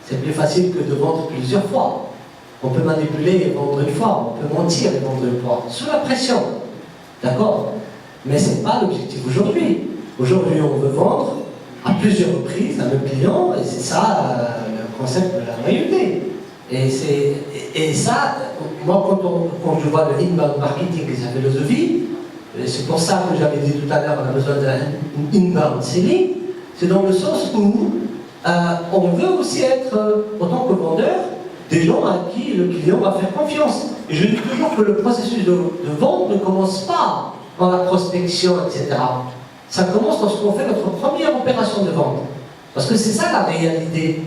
c'est plus facile que de vendre plusieurs fois. On peut manipuler et vendre une fois, on peut mentir et vendre une fois, sous la pression. D'accord? Mais ce n'est pas l'objectif aujourd'hui. Aujourd'hui, on veut vendre à plusieurs reprises à nos clients, et c'est ça le concept de la loyauté. Et ça, moi, quand je vois le inbound marketing et sa philosophie, et c'est pour ça que j'avais dit tout à l'heure, on a besoin d'un inbound selling, c'est dans le sens où on veut aussi être, en tant que vendeur, des gens à qui le client va faire confiance. Et je dis toujours que le processus de vente ne commence pas dans la prospection, etc. Ça commence lorsqu'on fait notre première opération de vente. Parce que c'est ça la réalité.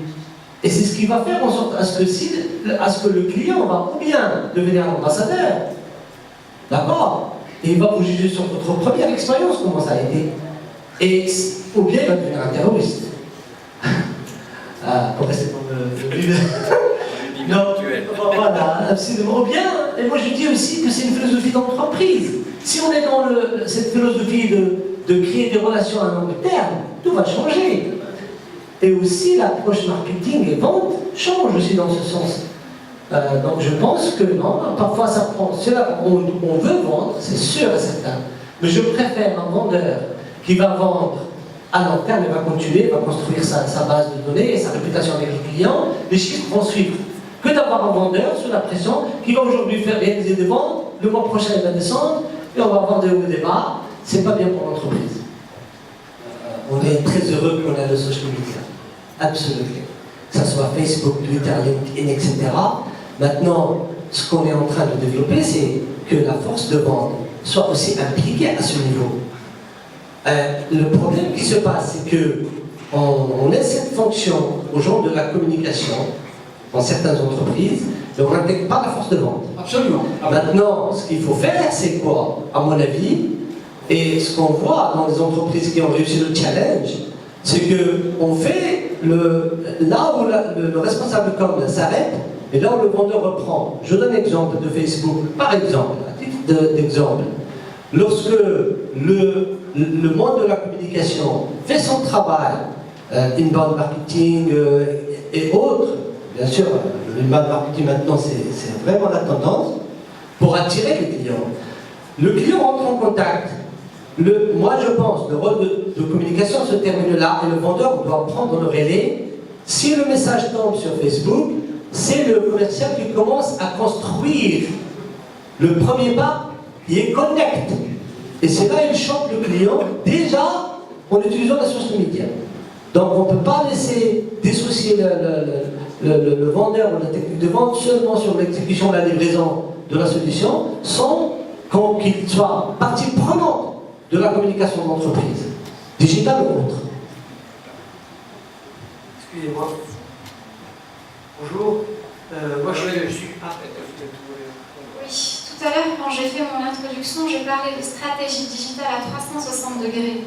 Et c'est ce qui va faire en sorte à ce que le client va ou bien devenir ambassadeur, d'accord, et il va vous juger sur votre première expérience, comment ça a été, ou bien il va devenir un terroriste. Pour rester dans le non, voilà, absolument bien. Et moi je dis aussi que c'est une philosophie d'entreprise. Si on est dans cette philosophie de créer des relations à long terme, tout va changer. Et aussi l'approche marketing et vente change aussi dans ce sens. Donc je pense que non, parfois ça prend. On veut vendre, c'est sûr et certain. Mais je préfère un vendeur qui va vendre à long terme, il va continuer, il va construire sa base de données et sa réputation avec les clients, les chiffres vont suivre. Que d'avoir un vendeur sous la pression qui va aujourd'hui faire réaliser des ventes, le mois prochain il va descendre et on va avoir des hauts et des bas. C'est pas bien pour l'entreprise. On est très heureux qu'on ait le social media. Absolument. Que ce soit Facebook, Twitter, LinkedIn, etc. Maintenant, ce qu'on est en train de développer, c'est que la force de vente soit aussi impliquée à ce niveau. Le problème qui se passe, c'est qu'on laisse cette fonction aux gens de la communication dans certaines entreprises, mais on n'intègre pas la force de vente. Absolument. Maintenant, ce qu'il faut faire, c'est quoi, à mon avis, et ce qu'on voit dans les entreprises qui ont réussi le challenge, c'est qu'on fait là où le responsable com s'arrête, et là où le vendeur reprend. Je donne l'exemple de Facebook. Par exemple, à titre d'exemple, lorsque le monde de la communication fait son travail, inbound marketing et autres, bien sûr, l'inbound marketing maintenant c'est vraiment la tendance, pour attirer les clients. Le client rentre en contact. Moi je pense, le rôle de communication se termine là, et le vendeur doit prendre le relais. Si le message tombe sur Facebook, c'est le commercial qui commence à construire le premier pas, qui est connect. Et c'est là qu'il chope le client, déjà en utilisant la social media. Donc on ne peut pas laisser dissocier le vendeur ou la technique de vente seulement sur l'exécution de la livraison de la solution, sans qu'il soit partie prenante de la communication d'entreprise, digitale ou autre. Excusez-moi. Bonjour. Moi je suis... Oui, tout à l'heure, quand j'ai fait mon introduction, j'ai parlé de stratégie digitale à 360 degrés.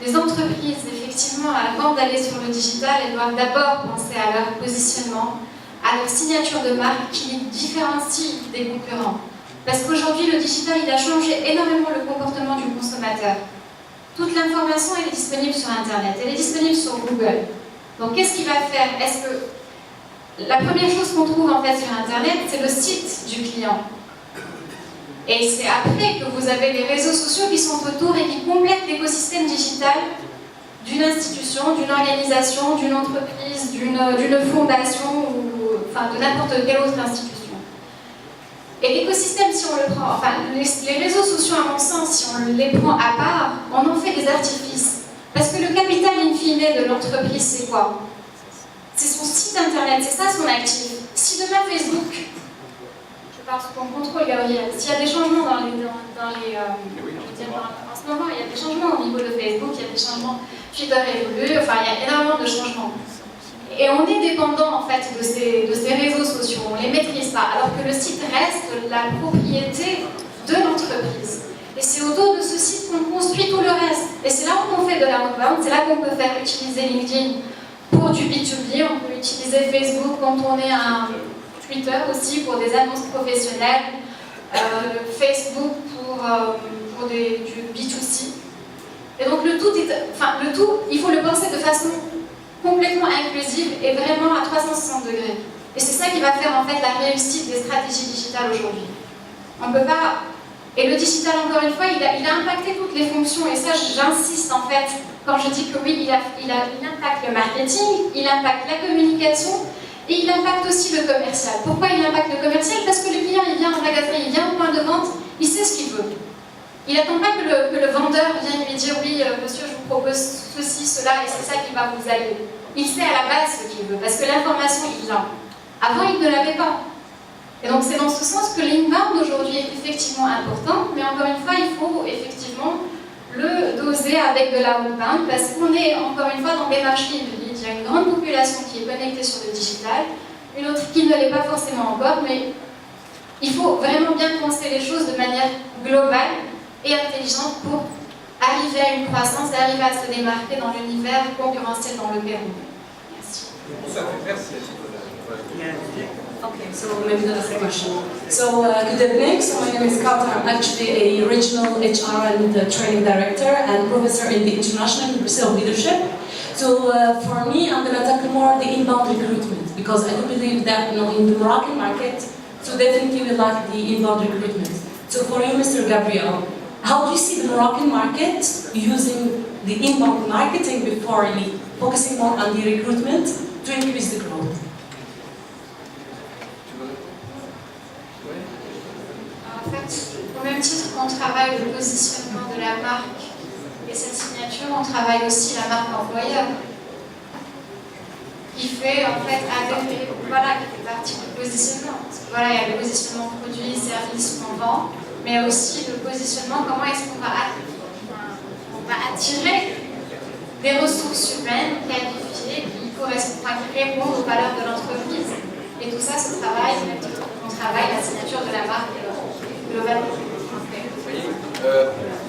Les entreprises, effectivement, avant d'aller sur le digital, elles doivent d'abord penser à leur positionnement, à leur signature de marque qui les différencie des concurrents. Parce qu'aujourd'hui, le digital, il a changé énormément le comportement du consommateur. Toute l'information, elle est disponible sur Internet, elle est disponible sur Google. Donc, qu'est-ce qu'il va faire? Est-ce que la première chose qu'on trouve en fait sur Internet, c'est le site du client. Et c'est après que vous avez les réseaux sociaux qui sont autour et qui complètent l'écosystème digital d'une institution, d'une organisation, d'une entreprise, d'une fondation ou enfin, de n'importe quelle autre institution. Et l'écosystème, si on le prend, enfin les réseaux sociaux à mon sens, si on les prend à part, on en fait des artifices. Parce que le capital in fine de l'entreprise, c'est quoi? C'est son site internet, c'est ça son actif. Si demain Facebook, je parle sous ton contrôle Gabriel, s'il y a des changements dans les je veux dire, en ce moment, il y a des changements au niveau de Facebook, il y a des changements, Twitter évolue, enfin il y a énormément de changements. Et on est dépendant en fait de ces réseaux sociaux, on ne les maîtrise pas, alors que le site reste la propriété de l'entreprise. Et c'est autour de ce site qu'on construit tout le reste. Et c'est là où on fait de la outbound, c'est là qu'on peut faire utiliser LinkedIn pour du B2B, on peut utiliser Facebook quand on est un Twitter aussi pour des annonces professionnelles, Facebook pour du B2C. Et donc le tout, il faut le penser de façon complètement inclusive et vraiment à 360 degrés. Et c'est ça qui va faire en fait la réussite des stratégies digitales aujourd'hui. On peut pas... Et le digital, encore une fois, il a impacté toutes les fonctions. Et ça, j'insiste en fait, quand je dis que oui, il impacte le marketing, il impacte la communication, et il impacte aussi le commercial. Pourquoi il impacte le commercial? Parce que le client, il vient en magasin, il vient au point de vente, il sait ce qu'il veut. Il n'attend pas que le vendeur vienne lui dire oui, monsieur, je vous propose ceci, cela, et c'est ça qui va vous aller. Il sait à la base ce qu'il veut, parce que l'information, il l'a. Avant, il ne l'avait pas. Et donc, c'est dans ce sens que l'inbound aujourd'hui est effectivement important, mais encore une fois, il faut effectivement le doser avec de la outbound, parce qu'on est encore une fois dans des marchés hybrides. Il y a une grande population qui est connectée sur le digital, une autre qui ne l'est pas forcément encore, mais il faut vraiment bien penser les choses de manière globale et intelligente pour arriver à une croissance et arriver à se démarquer dans l'univers concurrentiel dans lequel on est. Merci. Okay, so maybe the last question. So good evening. So my name is Kata. I'm actually a regional HR and training director and professor in the International University of Leadership. So for me, I'm going to tackle more the inbound recruitment because I do believe that in the Moroccan market, so definitely we lack the inbound recruitment. So for you, Mr. Gabriel, how do you see the Moroccan market using the inbound marketing before focusing more on the recruitment to increase the growth? En fait, au même titre qu'on travaille le positionnement de la marque et cette signature, on travaille aussi la marque employeur, qui fait en fait adhérer, voilà, qui fait partie du positionnement. Parce que voilà, il y a le positionnement produit, service qu'on vend, mais aussi le positionnement, comment est-ce qu'on va attirer des ressources humaines qualifiées qui correspondent, qui répondent aux valeurs de l'entreprise. Et tout ça se travaille, même titre qu'on travaille la signature de la marque globale.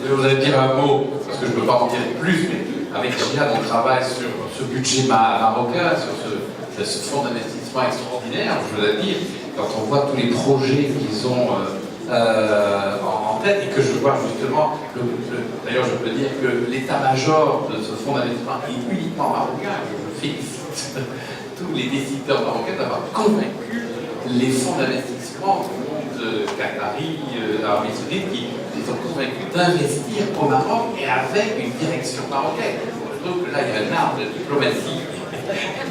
Vous allez dire un mot, parce que je ne peux pas en dire plus, mais avec Gilad, on travaille sur ce budget marocain, sur ce fonds d'investissement extraordinaire, je veux dire, quand on voit tous les projets qu'ils ont en tête et que je vois justement, d'ailleurs je peux dire que l'état-major de ce fonds d'investissement est uniquement marocain, je félicite tous les décideurs marocains d'avoir convaincu les fonds d'investissement du monde qatari, Arabie Saoudite, qui les ont convaincus d'investir au Maroc et avec une direction marocaine. Je trouve que là il y a un art de diplomatie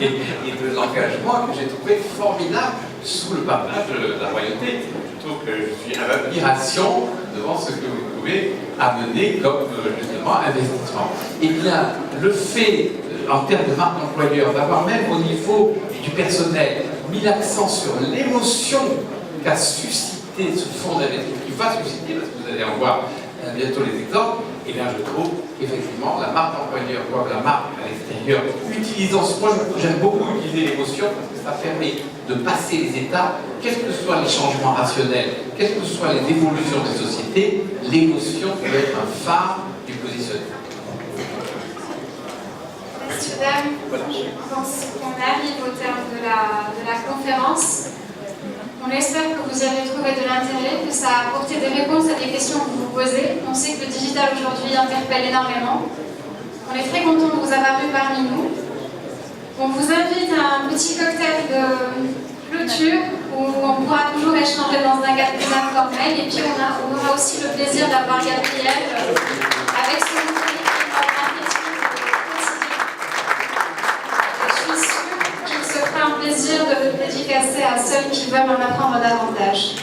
et de l'engagement que j'ai trouvé formidable sous le partage de la royauté. Je trouve que je suis à l'admiration devant ce que vous pouvez amener comme justement investissement. Et bien, le fait, en termes de marque employeur, d'avoir même au niveau du personnel mis l'accent sur l'émotion qu'a suscité ce fonds d'investissement, qui va susciter, parce que vous allez en voir bientôt les exemples, et bien je trouve qu'effectivement la marque employeur, voire la marque à l'extérieur, utilisant, moi j'aime beaucoup utiliser l'émotion parce que ça permet de passer les étapes, quels que soient les changements rationnels, quelles que soient les évolutions des sociétés, l'émotion peut être un phare du positionnement. Messieurs, dames, je pense qu'on arrive au terme de la conférence. On espère que vous y avez trouvé de l'intérêt, que ça a apporté des réponses à des questions que vous vous posez. On sait que le digital aujourd'hui interpelle énormément. On est très content de vous avoir eu parmi nous. On vous invite à un petit cocktail de structure où on pourra toujours échanger dans un cadre plus informel. Et puis on aura aussi le plaisir d'avoir Gabriel avec son outil marketing quotidien. Et je suis sûre qu'il se fera un plaisir de le dédicacer à ceux qui veulent en apprendre davantage.